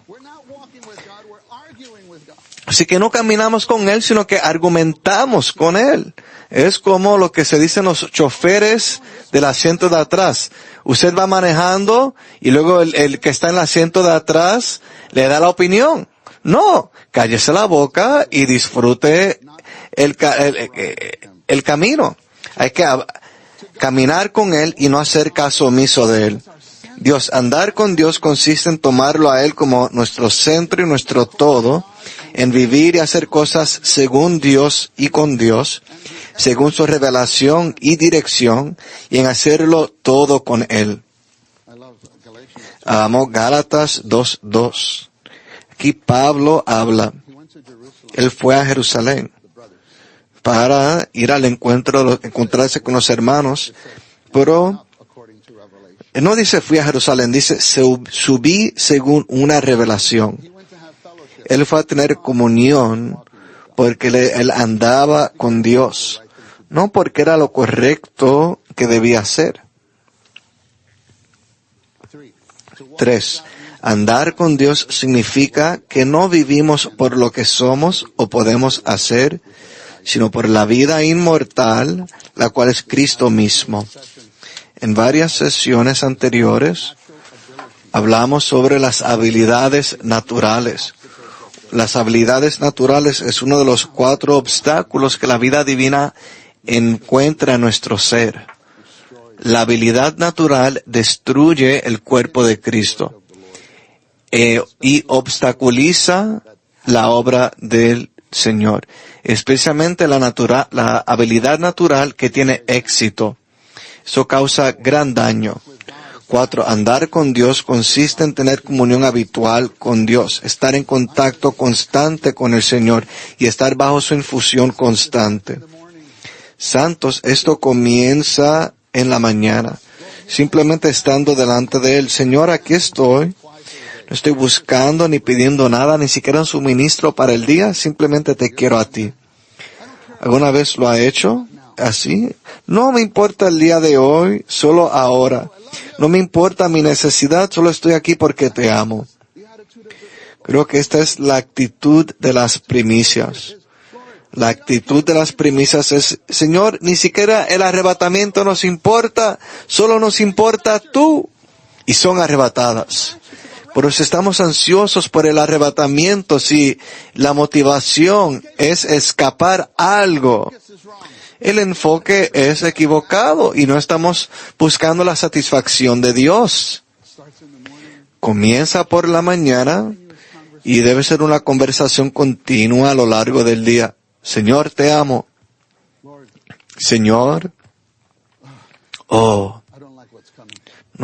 Así que no caminamos con Él, sino que argumentamos con Él. Es como lo que se dicen los choferes del asiento de atrás. Usted va manejando y luego el que está en el asiento de atrás le da la opinión. No, cállese la boca y disfrute el camino. Hay que caminar con Él y no hacer caso omiso de Él. Andar con Dios consiste en tomarlo a Él como nuestro centro y nuestro todo, en vivir y hacer cosas según Dios y con Dios, según su revelación y dirección, y en hacerlo todo con Él. Amo Gálatas 2:2. Aquí Pablo habla. Él fue a Jerusalén para ir al encontrarse con los hermanos, pero no dice fui a Jerusalén, dice subí según una revelación. Él fue a tener comunión porque él andaba con Dios, no porque era lo correcto que debía hacer. 3. Andar con Dios significa que no vivimos por lo que somos o podemos hacer, sino por la vida inmortal, la cual es Cristo mismo. En varias sesiones anteriores hablamos sobre las habilidades naturales. Las habilidades naturales es uno de los 4 obstáculos que la vida divina encuentra en nuestro ser. La habilidad natural destruye el cuerpo de Cristo y obstaculiza la obra del Señor, especialmente la habilidad natural que tiene éxito. Eso causa gran daño. 4. Andar con Dios consiste en tener comunión habitual con Dios, estar en contacto constante con el Señor y estar bajo su infusión constante. Santos, esto comienza en la mañana, simplemente estando delante de Él. Señor, aquí estoy. No estoy buscando ni pidiendo nada, ni siquiera un suministro para el día, simplemente te quiero a ti. ¿Alguna vez lo ha hecho así? No me importa el día de hoy, solo ahora. No me importa mi necesidad, solo estoy aquí porque te amo. Creo que esta es la actitud de las primicias. La actitud de las primicias es, Señor, ni siquiera el arrebatamiento nos importa, solo nos importa tú. Y son arrebatadas. Pero si estamos ansiosos por el arrebatamiento, si la motivación es escapar algo, el enfoque es equivocado y no estamos buscando la satisfacción de Dios. Comienza por la mañana y debe ser una conversación continua a lo largo del día. Señor, te amo. Señor, no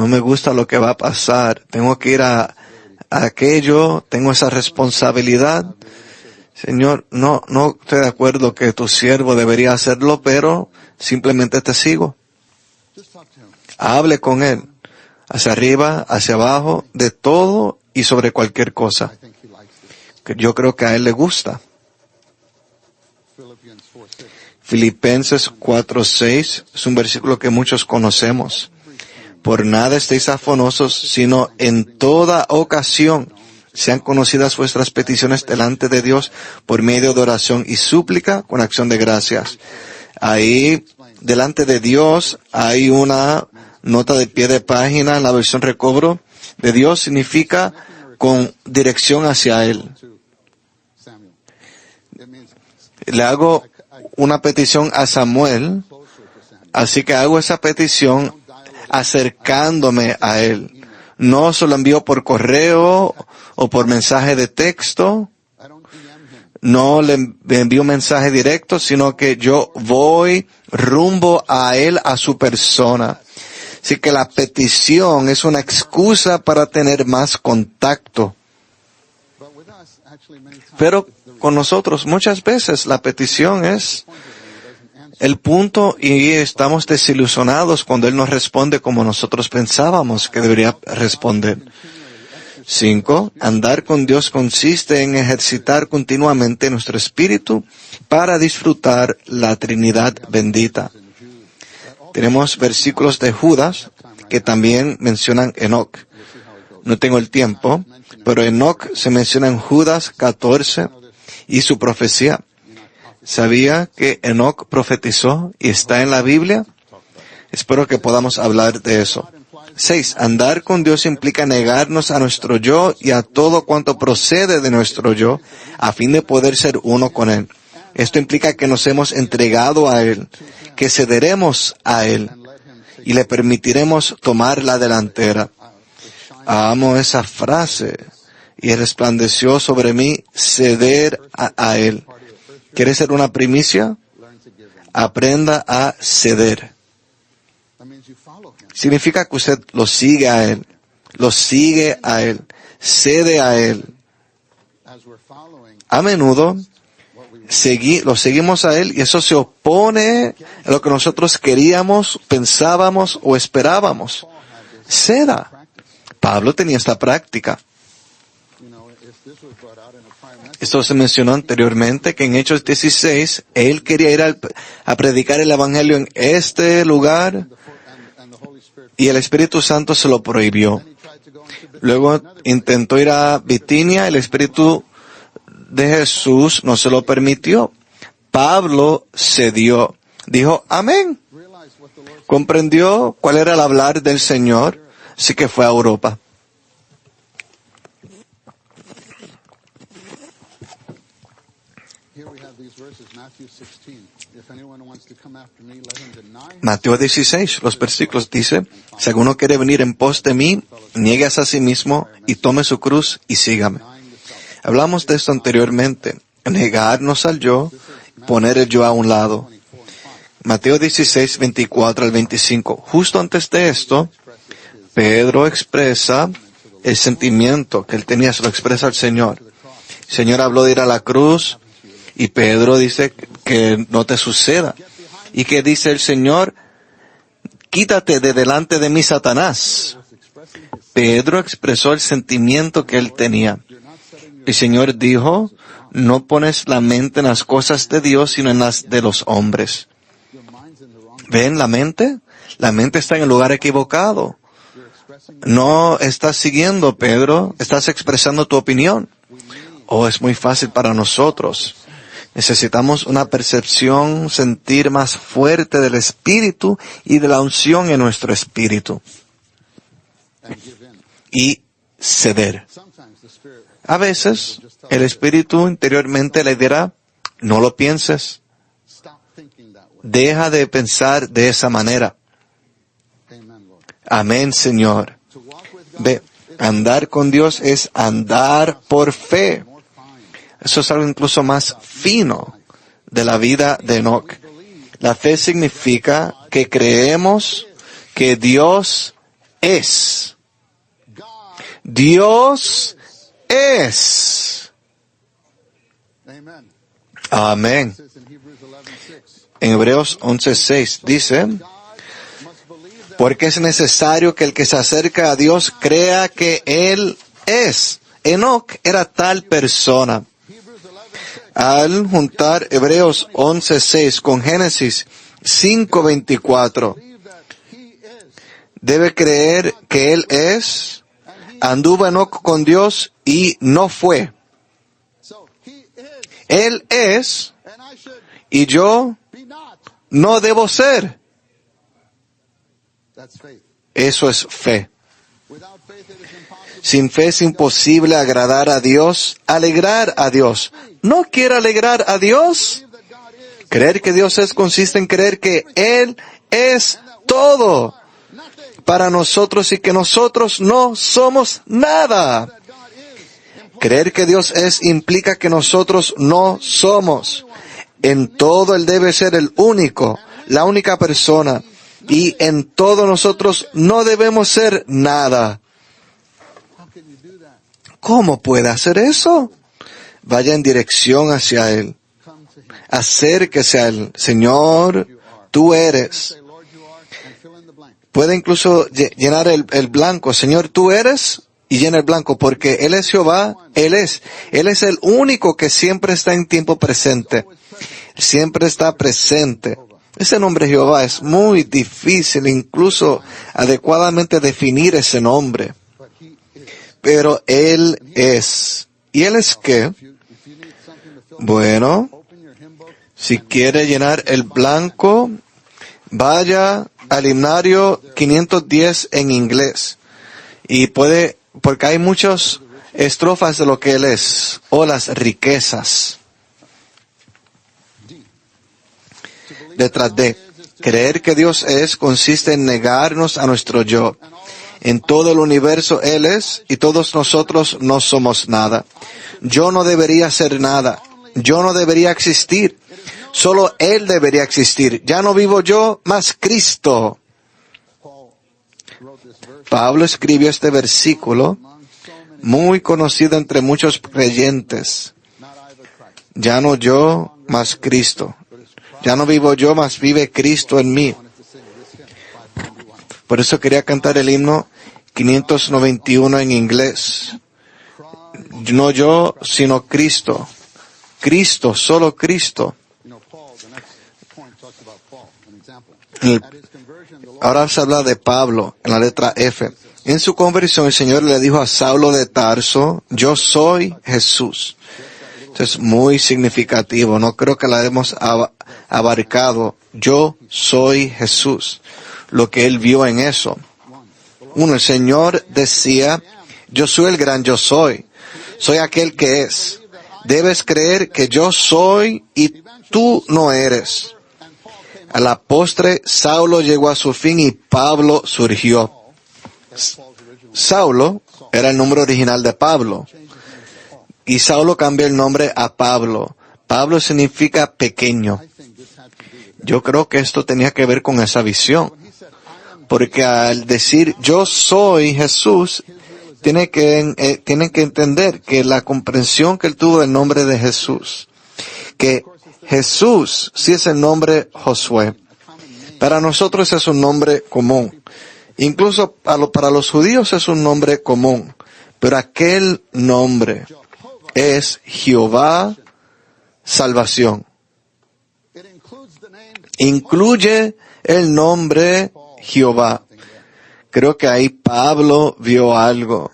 me gusta lo que va a pasar. Tengo que ir a aquello, tengo esa responsabilidad. Señor, no estoy de acuerdo que tu siervo debería hacerlo, pero simplemente te sigo. Hable con él, hacia arriba, hacia abajo, de todo y sobre cualquier cosa. Yo creo que a él le gusta. Filipenses 4:6 es un versículo que muchos conocemos. Por nada estéis afanosos, sino en toda ocasión sean conocidas vuestras peticiones delante de Dios por medio de oración y súplica con acción de gracias. Ahí, delante de Dios, hay una nota de pie de página en la versión recobro. De Dios significa con dirección hacia Él. Le hago una petición a Samuel, así que hago esa petición acercándome a Él. No se lo envío por correo o por mensaje de texto. No le envío un mensaje directo, sino que yo voy rumbo a Él, a su persona. Así que la petición es una excusa para tener más contacto. Pero con nosotros muchas veces la petición es el punto y estamos desilusionados cuando Él nos responde como nosotros pensábamos que debería responder. 5. Andar con Dios consiste en ejercitar continuamente nuestro espíritu para disfrutar la Trinidad bendita. Tenemos versículos de Judas que también mencionan Enoc. No tengo el tiempo, pero Enoc se menciona en Judas 14 y su profecía. ¿Sabía que Enoc profetizó y está en la Biblia? Espero que podamos hablar de eso. 6. Andar con Dios implica negarnos a nuestro yo y a todo cuanto procede de nuestro yo, a fin de poder ser uno con Él. Esto implica que nos hemos entregado a Él, que cederemos a Él y le permitiremos tomar la delantera. Amo esa frase. Y resplandeció sobre mí ceder a Él. ¿Quiere ser una primicia? Aprenda a ceder. Significa que usted lo sigue a Él, cede a Él. A menudo lo seguimos a Él y eso se opone a lo que nosotros queríamos, pensábamos o esperábamos. Ceda. Pablo tenía esta práctica. Esto se mencionó anteriormente, que en Hechos 16, él quería ir a predicar el Evangelio en este lugar y el Espíritu Santo se lo prohibió. Luego intentó ir a Bitinia, el Espíritu de Jesús no se lo permitió. Pablo cedió, dijo amén. Comprendió cuál era el hablar del Señor, así que fue a Europa. Mateo 16, los versículos dice, si alguno quiere venir en pos de mí, nieguese a sí mismo y tome su cruz y sígame. Hablamos de esto anteriormente, negarnos al yo, poner el yo a un lado. Mateo 16, 24 al 25. Justo antes de esto, Pedro expresa el sentimiento que él tenía, se lo expresa al Señor. El Señor habló de ir a la cruz y Pedro dice que no te suceda. Y que dice el Señor, quítate de delante de mí, Satanás. Pedro expresó el sentimiento que él tenía. El Señor dijo, no pones la mente en las cosas de Dios, sino en las de los hombres. ¿Ven la mente? La mente está en el lugar equivocado. No estás siguiendo, Pedro, estás expresando tu opinión. Es muy fácil para nosotros. Necesitamos una percepción, sentir más fuerte del Espíritu y de la unción en nuestro espíritu. Y ceder. A veces, el Espíritu interiormente le dirá, no lo pienses. Deja de pensar de esa manera. Amén, Señor. Ve, andar con Dios es andar por fe. Eso es algo incluso más fino de la vida de Enoch. La fe significa que creemos que Dios es. Dios es. Amén. En Hebreos 11:6 dice, porque es necesario que el que se acerca a Dios crea que Él es. Enoch era tal persona. Al juntar Hebreos 11:6 con Génesis 5:24, debe creer que Él es, anduvo Enoch con Dios y no fue. Él es, y yo no debo ser. Eso es fe. Sin fe es imposible agradar a Dios, alegrar a Dios. ¿No quiere alegrar a Dios? Creer que Dios es consiste en creer que Él es todo para nosotros y que nosotros no somos nada. Creer que Dios es implica que nosotros no somos. En todo Él debe ser el único, la única persona. Y en todo nosotros no debemos ser nada. ¿Cómo puede hacer eso? Vaya en dirección hacia Él. Acérquese a Él. Señor, tú eres. Puede incluso llenar el blanco. Señor, tú eres, y llena el blanco, porque Él es Jehová, Él es. Él es el único que siempre está en tiempo presente. Siempre está presente. Ese nombre Jehová es muy difícil, incluso adecuadamente definir ese nombre. Pero Él es. ¿Y Él es qué? Bueno, si quiere llenar el blanco, vaya al himnario 510 en inglés. Y puede, porque hay muchas estrofas de lo que Él es, o las riquezas. Detrás de creer que Dios es, consiste en negarnos a nuestro yo. En todo el universo Él es, y todos nosotros no somos nada. Yo no debería ser nada. Yo no debería existir. Solo Él debería existir. Ya no vivo yo, mas Cristo. Pablo escribió este versículo, muy conocido entre muchos creyentes. Ya no yo, mas Cristo. Ya no vivo yo, mas vive Cristo en mí. Por eso quería cantar el himno 591 en inglés. No yo, sino Cristo. Cristo, solo Cristo. Ahora se habla de Pablo en la letra F. En su conversión el Señor le dijo a Saulo de Tarso, yo soy Jesús. Esto es muy significativo. No creo que la hemos abarcado. Yo soy Jesús. Lo que él vio en eso. Uno, el Señor decía, yo soy el gran yo soy. Soy aquel que es. Debes creer que yo soy y tú no eres. A la postre, Saulo llegó a su fin y Pablo surgió. Saulo era el nombre original de Pablo. Y Saulo cambió el nombre a Pablo. Pablo significa pequeño. Yo creo que esto tenía que ver con esa visión. Porque al decir yo soy Jesús, tienen que entender que la comprensión que él tuvo del nombre de Jesús, que Jesús sí es el nombre Josué. Para nosotros es un nombre común. Incluso para los judíos es un nombre común, pero aquel nombre es Jehová Salvación. Incluye el nombre Jehová. Creo que ahí Pablo vio algo.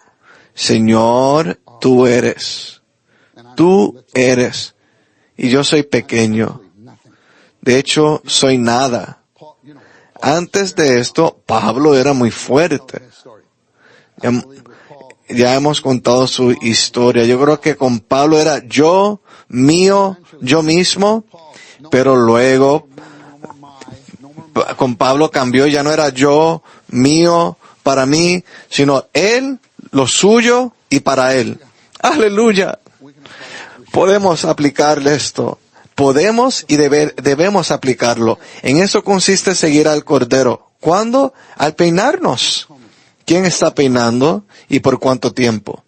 Señor, tú eres. Tú eres. Y yo soy pequeño. De hecho, soy nada. Antes de esto, Pablo era muy fuerte. Ya hemos contado su historia. Yo creo que con Pablo era yo, mío, yo mismo, pero luego con Pablo cambió, ya no era yo, mío, para mí, sino él, lo suyo y para él. Aleluya. Podemos aplicarle esto. Podemos y debemos aplicarlo. En eso consiste seguir al Cordero. ¿Cuándo? Al peinarnos. ¿Quién está peinando y por cuánto tiempo?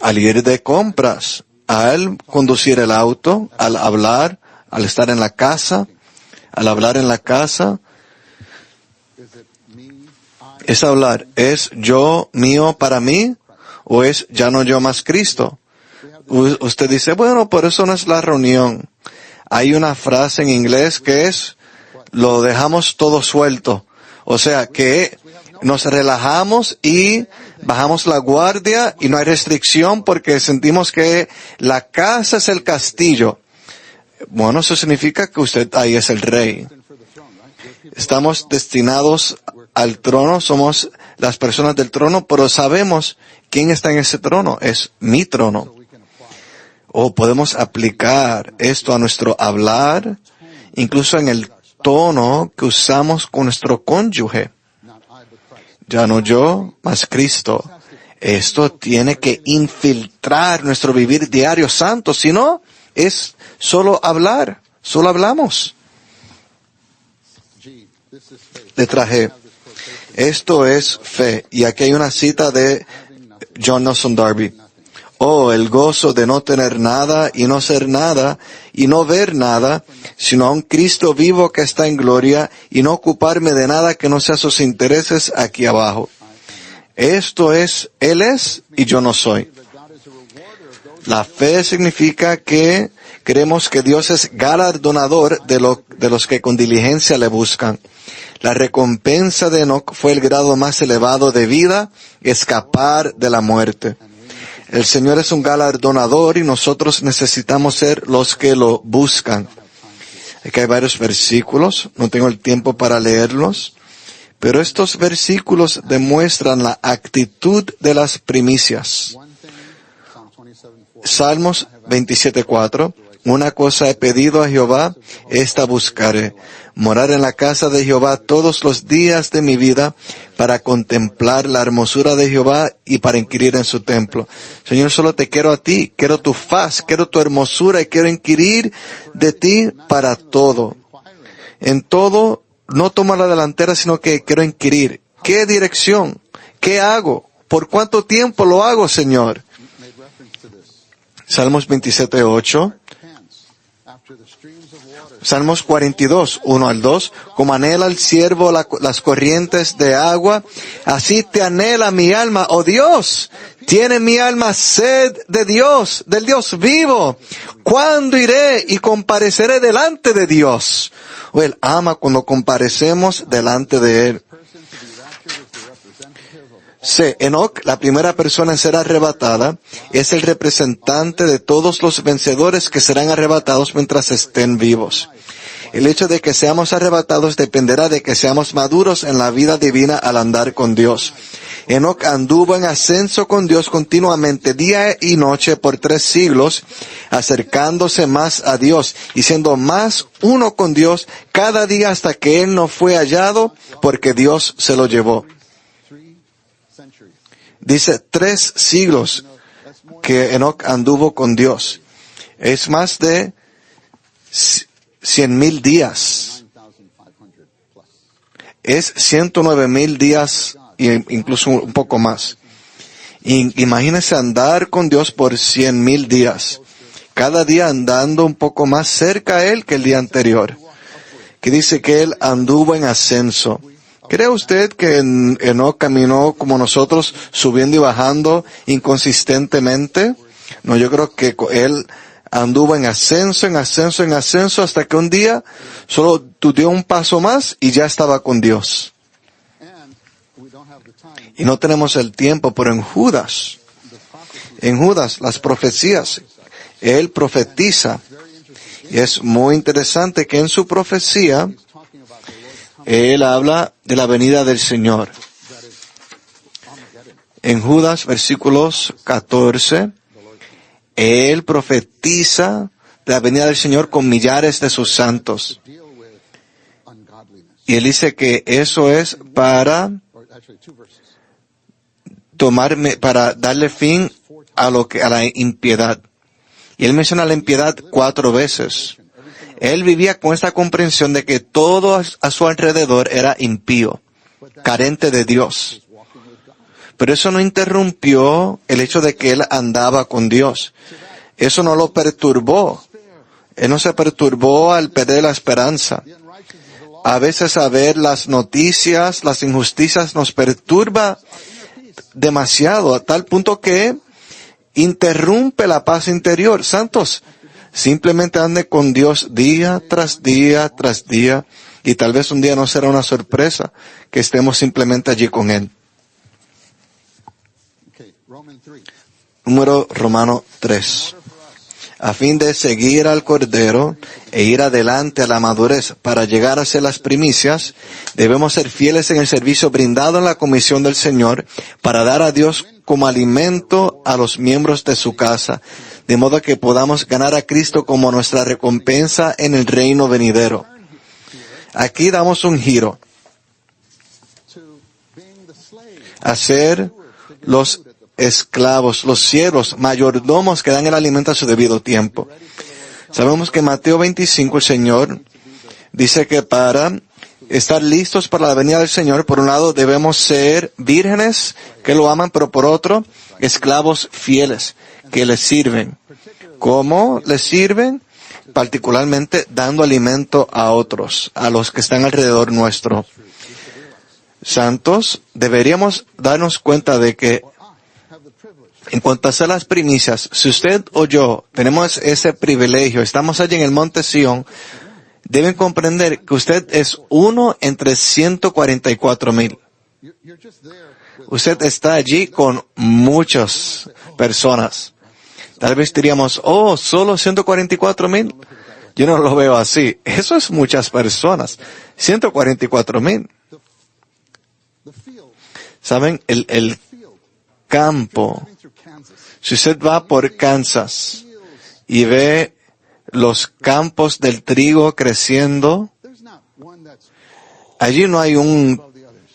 Al ir de compras, al conducir el auto, al hablar, al estar en la casa, al hablar en la casa. ¿Es hablar, es yo, mío, para mí? ¿O es ya no yo más Cristo? Usted dice, bueno, por eso no es la reunión. Hay una frase en inglés que es, lo dejamos todo suelto. O sea, que nos relajamos y bajamos la guardia y no hay restricción porque sentimos que la casa es el castillo. Bueno, eso significa que usted ahí es el rey. Estamos destinados al trono, somos las personas del trono, pero sabemos quién está en ese trono. Es mi trono. O podemos aplicar esto a nuestro hablar, incluso en el tono que usamos con nuestro cónyuge. Ya no yo, más Cristo. Esto tiene que infiltrar nuestro vivir diario santo, si no, es solo hablar, solo hablamos. Letra G. Esto es fe. Y aquí hay una cita de John Nelson Darby. Oh, el gozo de no tener nada y no ser nada y no ver nada, sino a un Cristo vivo que está en gloria y no ocuparme de nada que no sea sus intereses aquí abajo. Esto es, Él es y yo no soy. La fe significa que creemos que Dios es galardonador de los que con diligencia le buscan. La recompensa de Enoc fue el grado más elevado de vida, escapar de la muerte. El Señor es un galardonador y nosotros necesitamos ser los que lo buscan. Aquí hay varios versículos, no tengo el tiempo para leerlos, pero estos versículos demuestran la actitud de las primicias. Salmos 27:4. Una cosa he pedido a Jehová, esta buscaré, morar en la casa de Jehová todos los días de mi vida, para contemplar la hermosura de Jehová y para inquirir en su templo. Señor, solo te quiero a ti, quiero tu faz, quiero tu hermosura y quiero inquirir de ti para todo. En todo, no tomo la delantera, sino que quiero inquirir. ¿Qué dirección? ¿Qué hago? ¿Por cuánto tiempo lo hago, Señor? Salmos 27:8. Salmos 42, 1 al 2. Como anhela el siervo las corrientes de agua, así te anhela mi alma, oh Dios. Tiene mi alma sed de Dios, del Dios vivo. ¿Cuándo iré y compareceré delante de Dios? O Él ama cuando comparecemos delante de Él. C. Enoc, la primera persona en ser arrebatada, es el representante de todos los vencedores que serán arrebatados mientras estén vivos. El hecho de que seamos arrebatados dependerá de que seamos maduros en la vida divina al andar con Dios. Enoc anduvo en ascenso con Dios continuamente, día y noche por 3 siglos, acercándose más a Dios y siendo más uno con Dios cada día hasta que él no fue hallado porque Dios se lo llevó. Dice 3 siglos que Enoc anduvo con Dios. Es más de 100,000 días. Es 109,000 días e incluso un poco más. Imagínese andar con Dios por 100,000 días. Cada día andando un poco más cerca a Él que el día anterior. Que dice que Él anduvo en ascenso. ¿Cree usted que Enoc caminó como nosotros, subiendo y bajando inconsistentemente? No, yo creo que él anduvo en ascenso, en ascenso, en ascenso, hasta que un día solo dio un paso más y ya estaba con Dios. Y no tenemos el tiempo, pero en Judas, las profecías, él profetiza. Y es muy interesante que en su profecía, él habla de la venida del Señor. En Judas, versículos 14, él profetiza de la venida del Señor con millares de sus santos. Y él dice que eso es para darle fin a la impiedad. Y él menciona la impiedad 4 veces. Él vivía con esta comprensión de que todo a su alrededor era impío, carente de Dios. Pero eso no interrumpió el hecho de que él andaba con Dios. Eso no lo perturbó. Él no se perturbó al perder la esperanza. A veces a ver las noticias, las injusticias nos perturba demasiado, a tal punto que interrumpe la paz interior. Santos, simplemente ande con Dios día tras día tras día, y tal vez un día no será una sorpresa que estemos simplemente allí con Él. Número Romano 3. A fin de seguir al Cordero e ir adelante a la madurez para llegar a ser las primicias, debemos ser fieles en el servicio brindado en la comisión del Señor para dar a Dios como alimento a los miembros de su casa, de modo que podamos ganar a Cristo como nuestra recompensa en el reino venidero. Aquí damos un giro a ser los esclavos, los siervos, mayordomos que dan el alimento a su debido tiempo. Sabemos que en Mateo 25 el Señor dice que para estar listos para la venida del Señor, por un lado debemos ser vírgenes que lo aman, pero por otro, esclavos fieles que les sirven. ¿Cómo les sirven? Particularmente dando alimento a otros, a los que están alrededor nuestro. Santos, deberíamos darnos cuenta de que en cuanto a hacer las primicias, si usted o yo tenemos ese privilegio, estamos allí en el monte Sión, deben comprender que usted es uno entre 144,000. Usted está allí con muchas personas. Tal vez diríamos, solo 144,000. Yo no lo veo así. Eso es muchas personas. 144,000. ¿Saben? El campo. Si usted va por Kansas y ve los campos del trigo creciendo, allí no hay un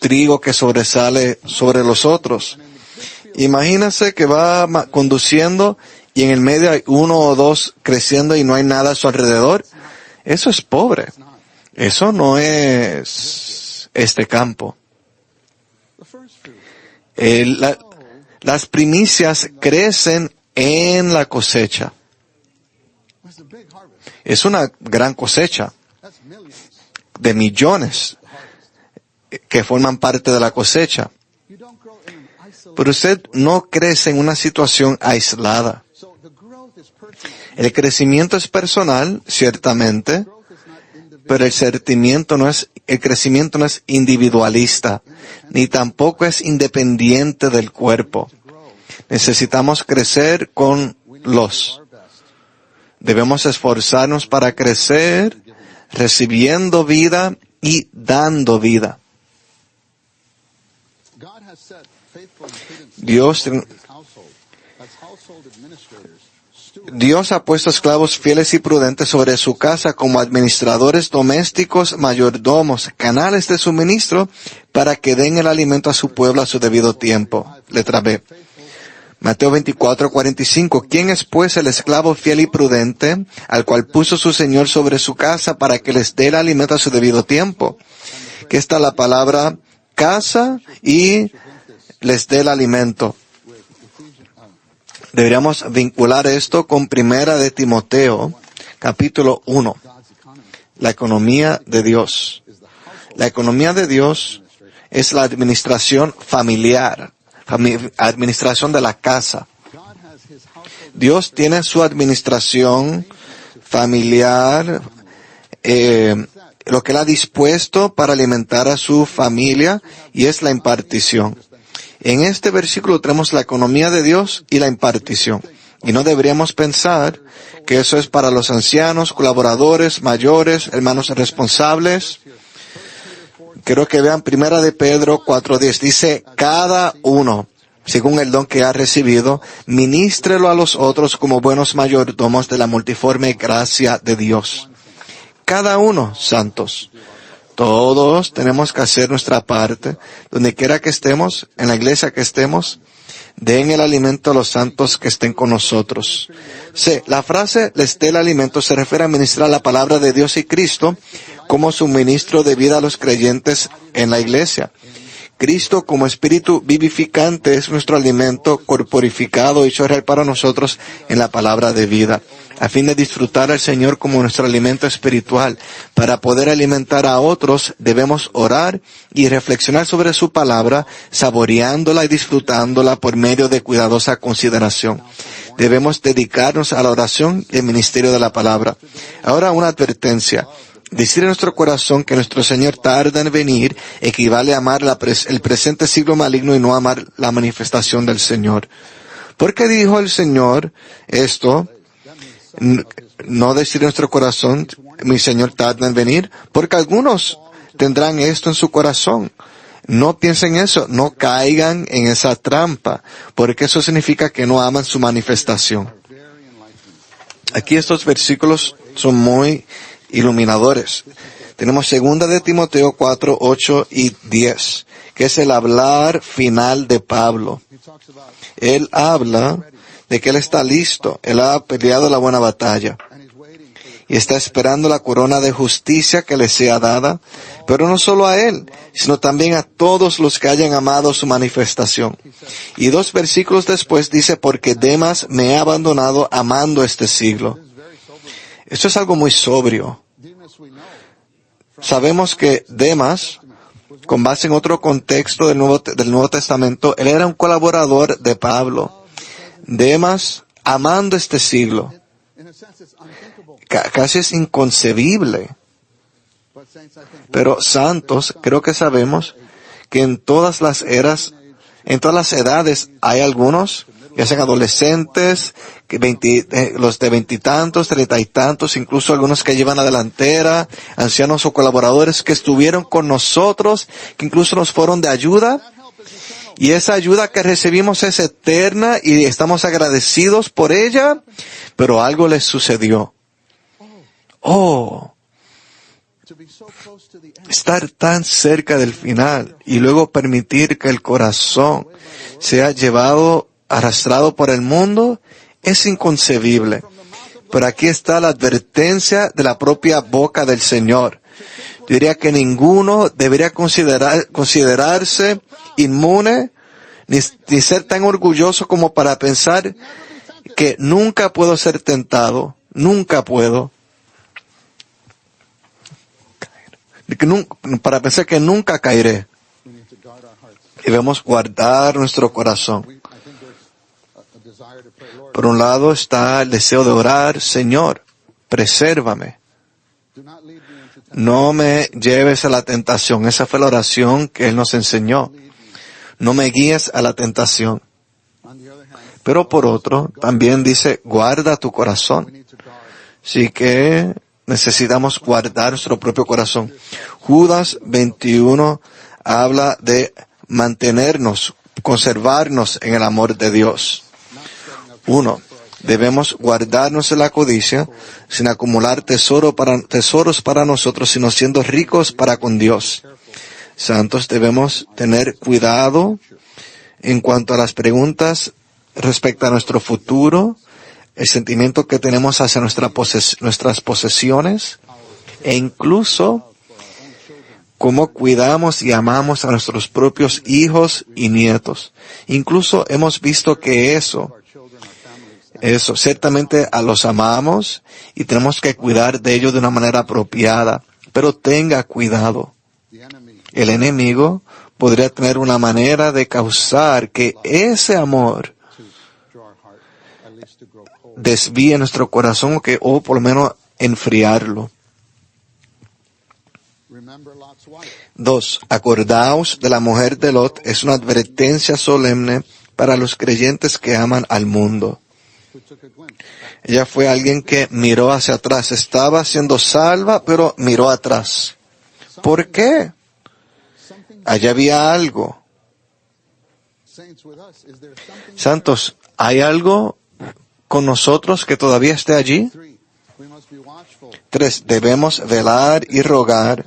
trigo que sobresale sobre los otros. Imagínese que va conduciendo y en el medio hay 1 o 2 creciendo y no hay nada a su alrededor. Eso es pobre. Eso no es este campo. Las primicias crecen en la cosecha. Es una gran cosecha de millones que forman parte de la cosecha. Pero usted no crece en una situación aislada. El crecimiento es personal, ciertamente, pero el crecimiento no es individualista, ni tampoco es independiente del cuerpo. Necesitamos crecer con los. Debemos esforzarnos para crecer, recibiendo vida y dando vida. Dios ha puesto esclavos fieles y prudentes sobre su casa como administradores domésticos, mayordomos, canales de suministro para que den el alimento a su pueblo a su debido tiempo. Letra B. Mateo 24:45. ¿Quién es pues el esclavo fiel y prudente, al cual puso su Señor sobre su casa para que les dé el alimento a su debido tiempo? Que está la palabra casa y les dé el alimento. Deberíamos vincular esto con Primera de Timoteo, capítulo 1. La economía de Dios. La economía de Dios es la administración familiar, administración de la casa. Dios tiene su administración familiar, lo que Él ha dispuesto para alimentar a su familia, y es la impartición. En este versículo tenemos la economía de Dios y la impartición. Y no deberíamos pensar que eso es para los ancianos, colaboradores, mayores, hermanos responsables. Quiero que vean 1 de Pedro 4:10. Dice, cada uno, según el don que ha recibido, ministrelo a los otros como buenos mayordomos de la multiforme gracia de Dios. Cada uno, santos. Todos tenemos que hacer nuestra parte, donde quiera que estemos, en la iglesia que estemos, den el alimento a los santos que estén con nosotros. Sí, la frase les dé el alimento se refiere a ministrar la palabra de Dios y Cristo como suministro de vida a los creyentes en la iglesia. Cristo como espíritu vivificante es nuestro alimento corporificado hecho real para nosotros en la palabra de vida, a fin de disfrutar al Señor como nuestro alimento espiritual. Para poder alimentar a otros debemos orar y reflexionar sobre su palabra, saboreándola y disfrutándola por medio de cuidadosa consideración. Debemos dedicarnos a la oración y el ministerio de la palabra. Ahora una advertencia. Decir en nuestro corazón que nuestro Señor tarda en venir equivale a amar el presente siglo maligno y no amar la manifestación del Señor. ¿Por qué dijo el Señor esto? No decir en nuestro corazón, mi Señor tarda en venir, porque algunos tendrán esto en su corazón. No piensen eso, no caigan en esa trampa, porque eso significa que no aman su manifestación. Aquí estos versículos son muy iluminadores. Tenemos 2 de Timoteo 4, 8 y 10, que es el hablar final de Pablo. Él habla de que él está listo, él ha peleado la buena batalla y está esperando la corona de justicia que le sea dada, pero no solo a él, sino también a todos los que hayan amado su manifestación. Y 2 versículos después dice, porque Demas me ha abandonado amando este siglo. Esto es algo muy sobrio. Sabemos que Demas, con base en otro contexto del Nuevo Testamento, él era un colaborador de Pablo. Demas, amando este siglo. Casi es inconcebible. Pero santos, creo que sabemos que en todas las eras, en todas las edades, hay algunos, ya sean adolescentes, los de 20 y tantos, 30 y tantos, incluso algunos que llevan la delantera, ancianos o colaboradores que estuvieron con nosotros, que incluso nos fueron de ayuda. Y esa ayuda que recibimos es eterna y estamos agradecidos por ella, pero algo les sucedió. Estar tan cerca del final y luego permitir que el corazón sea arrastrado por el mundo es inconcebible. Pero aquí está la advertencia de la propia boca del Señor. Yo diría que ninguno debería considerarse inmune ni ser tan orgulloso como para pensar que nunca puedo ser tentado, nunca puedo. Para pensar que nunca caeré. Debemos guardar nuestro corazón. Por un lado está el deseo de orar, Señor, presérvame. No me lleves a la tentación. Esa fue la oración que Él nos enseñó. No me guíes a la tentación. Pero por otro, también dice, guarda tu corazón. Así que necesitamos guardar nuestro propio corazón. Judas 21 habla de mantenernos, conservarnos en el amor de Dios. 1. Debemos guardarnos de la codicia, sin acumular tesoros para nosotros, sino siendo ricos para con Dios. Santos, debemos tener cuidado en cuanto a las preguntas respecto a nuestro futuro, el sentimiento que tenemos hacia nuestras posesiones, e incluso cómo cuidamos y amamos a nuestros propios hijos y nietos. Incluso hemos visto que eso, ciertamente los amamos y tenemos que cuidar de ellos de una manera apropiada, pero tenga cuidado. El enemigo podría tener una manera de causar que ese amor desvíe nuestro corazón o por lo menos enfriarlo. 2. Acordaos de la mujer de Lot es una advertencia solemne para los creyentes que aman al mundo. Ella fue alguien que miró hacia atrás. Estaba siendo salva, pero miró atrás. ¿Por qué? Allá había algo. Santos, ¿hay algo con nosotros que todavía esté allí? 3. Debemos velar y rogar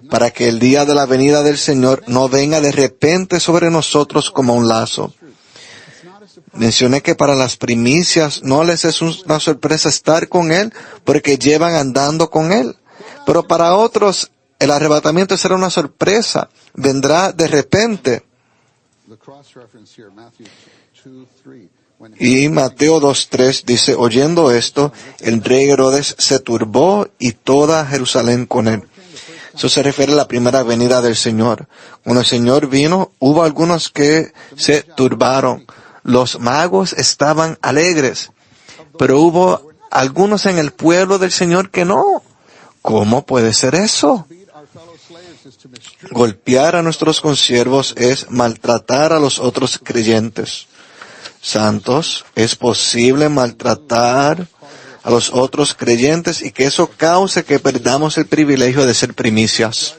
para que el día de la venida del Señor no venga de repente sobre nosotros como un lazo. Mencioné que para las primicias no les es una sorpresa estar con Él porque llevan andando con Él. Pero para otros el arrebatamiento será una sorpresa. Vendrá de repente. Y Mateo 2:3 dice, oyendo esto, el rey Herodes se turbó y toda Jerusalén con él. Eso se refiere a la primera venida del Señor. Cuando el Señor vino, hubo algunos que se turbaron. Los magos estaban alegres, pero hubo algunos en el pueblo del Señor que no. ¿Cómo puede ser eso? Golpear a nuestros consiervos es maltratar a los otros creyentes. Santos, es posible maltratar a los otros creyentes y que eso cause que perdamos el privilegio de ser primicias.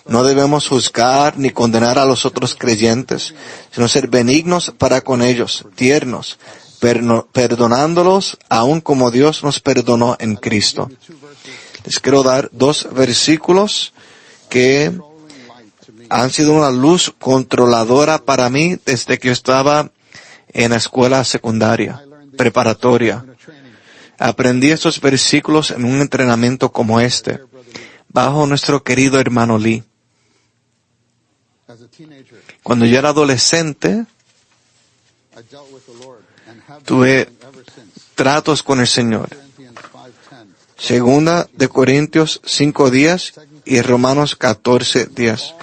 No debemos juzgar ni condenar a los otros creyentes, sino ser benignos para con ellos, tiernos, perdonándolos aun como Dios nos perdonó en Cristo. Les quiero dar 2 versículos que han sido una luz controladora para mí desde que yo estaba en la escuela secundaria, preparatoria. Aprendí estos versículos en un entrenamiento como este, bajo nuestro querido hermano Lee. Cuando yo era adolescente, tuve tratos con el Señor. Segunda de Corintios 5:10 y Romanos 14:10.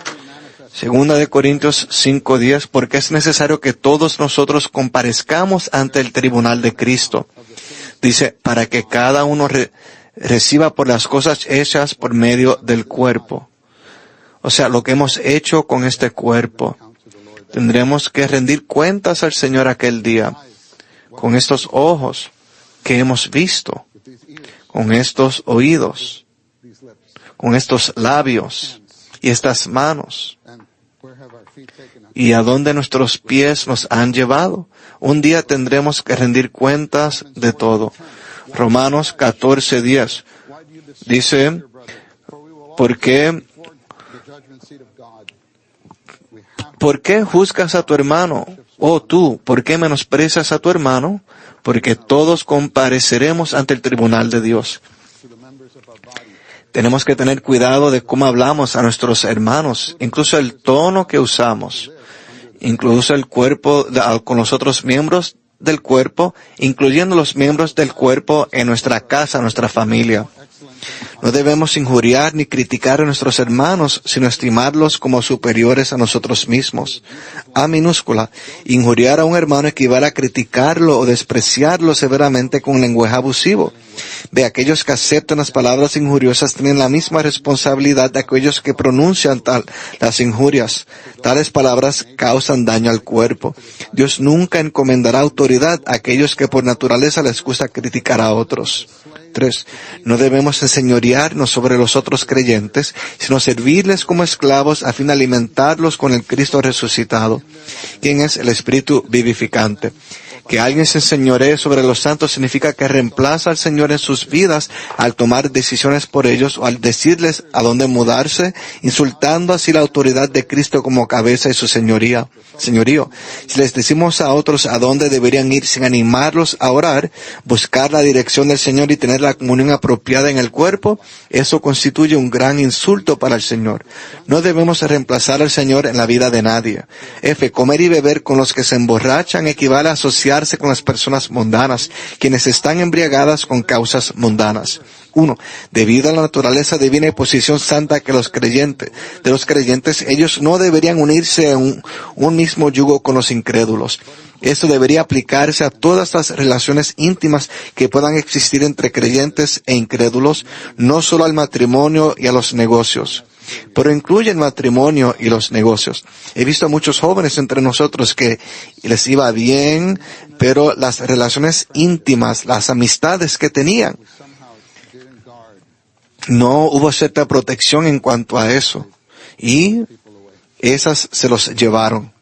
Segunda de Corintios 5:10, porque es necesario que todos nosotros comparezcamos ante el tribunal de Cristo. Dice, para que cada uno reciba por las cosas hechas por medio del cuerpo. O sea, lo que hemos hecho con este cuerpo. Tendremos que rendir cuentas al Señor aquel día, con estos ojos que hemos visto, con estos oídos, con estos labios y estas manos. ¿Y a dónde nuestros pies nos han llevado? Un día tendremos que rendir cuentas de todo. Romanos 14:10 dice, ¿por qué juzgas a tu hermano? Oh tú, ¿por qué menosprecias a tu hermano? Porque todos compareceremos ante el tribunal de Dios. Tenemos que tener cuidado de cómo hablamos a nuestros hermanos, incluso el tono que usamos, incluso el cuerpo con los otros miembros del cuerpo, incluyendo los miembros del cuerpo en nuestra casa, nuestra familia. No debemos injuriar ni criticar a nuestros hermanos, sino estimarlos como superiores a nosotros mismos. A minúscula, injuriar a un hermano equivale a criticarlo o despreciarlo severamente con lenguaje abusivo. De aquellos que aceptan las palabras injuriosas tienen la misma responsabilidad de aquellos que pronuncian las injurias. Tales palabras causan daño al cuerpo. Dios nunca encomendará autoridad a aquellos que por naturaleza les gusta criticar a otros. 3. No debemos enseñorearnos sobre los otros creyentes, sino servirles como esclavos a fin de alimentarlos con el Cristo resucitado, quien es el Espíritu vivificante. Que alguien se enseñoree sobre los santos significa que reemplaza al Señor en sus vidas al tomar decisiones por ellos o al decirles a dónde mudarse, insultando así la autoridad de Cristo como cabeza y su señorío. Si les decimos a otros a dónde deberían ir sin animarlos a orar, buscar la dirección del Señor y tener la comunión apropiada en el cuerpo, eso constituye un gran insulto para el Señor. No debemos reemplazar al Señor en la vida de nadie. Comer y beber con los que se emborrachan equivale a asociar asociarse con las personas mundanas, quienes están embriagadas con causas mundanas. 1. Debido a la naturaleza divina y posición santa de los creyentes, ellos no deberían unirse a un mismo yugo con los incrédulos. Esto debería aplicarse a todas las relaciones íntimas que puedan existir entre creyentes e incrédulos, no solo al matrimonio y a los negocios, pero incluye el matrimonio y los negocios. He visto a muchos jóvenes entre nosotros que les iba bien, pero las relaciones íntimas, las amistades que tenían, no hubo cierta protección en cuanto a eso. Y esas se los llevaron.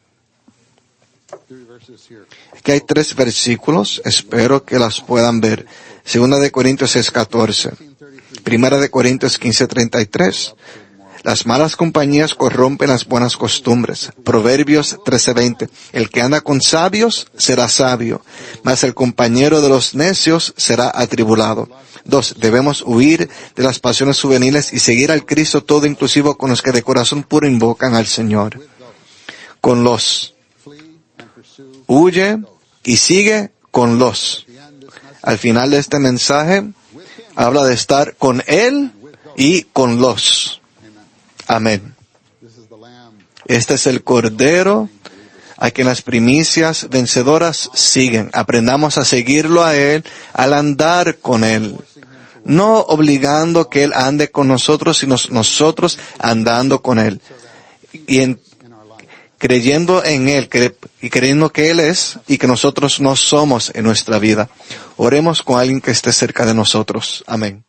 Aquí hay 3 versículos, espero que las puedan ver. 2 de Corintios 6:14. 1 de Corintios 15:33. Las malas compañías corrompen las buenas costumbres. Proverbios 13:20. El que anda con sabios será sabio, mas el compañero de los necios será atribulado. 2. Debemos huir de las pasiones juveniles y seguir al Cristo todo inclusivo con los que de corazón puro invocan al Señor. Con los. Huye y sigue con los. Al final de este mensaje, habla de estar con Él y con los. Amén. Este es el Cordero a quien las primicias vencedoras siguen. Aprendamos a seguirlo a Él al andar con Él. No obligando que Él ande con nosotros, sino nosotros andando con Él. Y creyendo en Él, y creyendo que Él es, y que nosotros no somos en nuestra vida. Oremos con alguien que esté cerca de nosotros. Amén.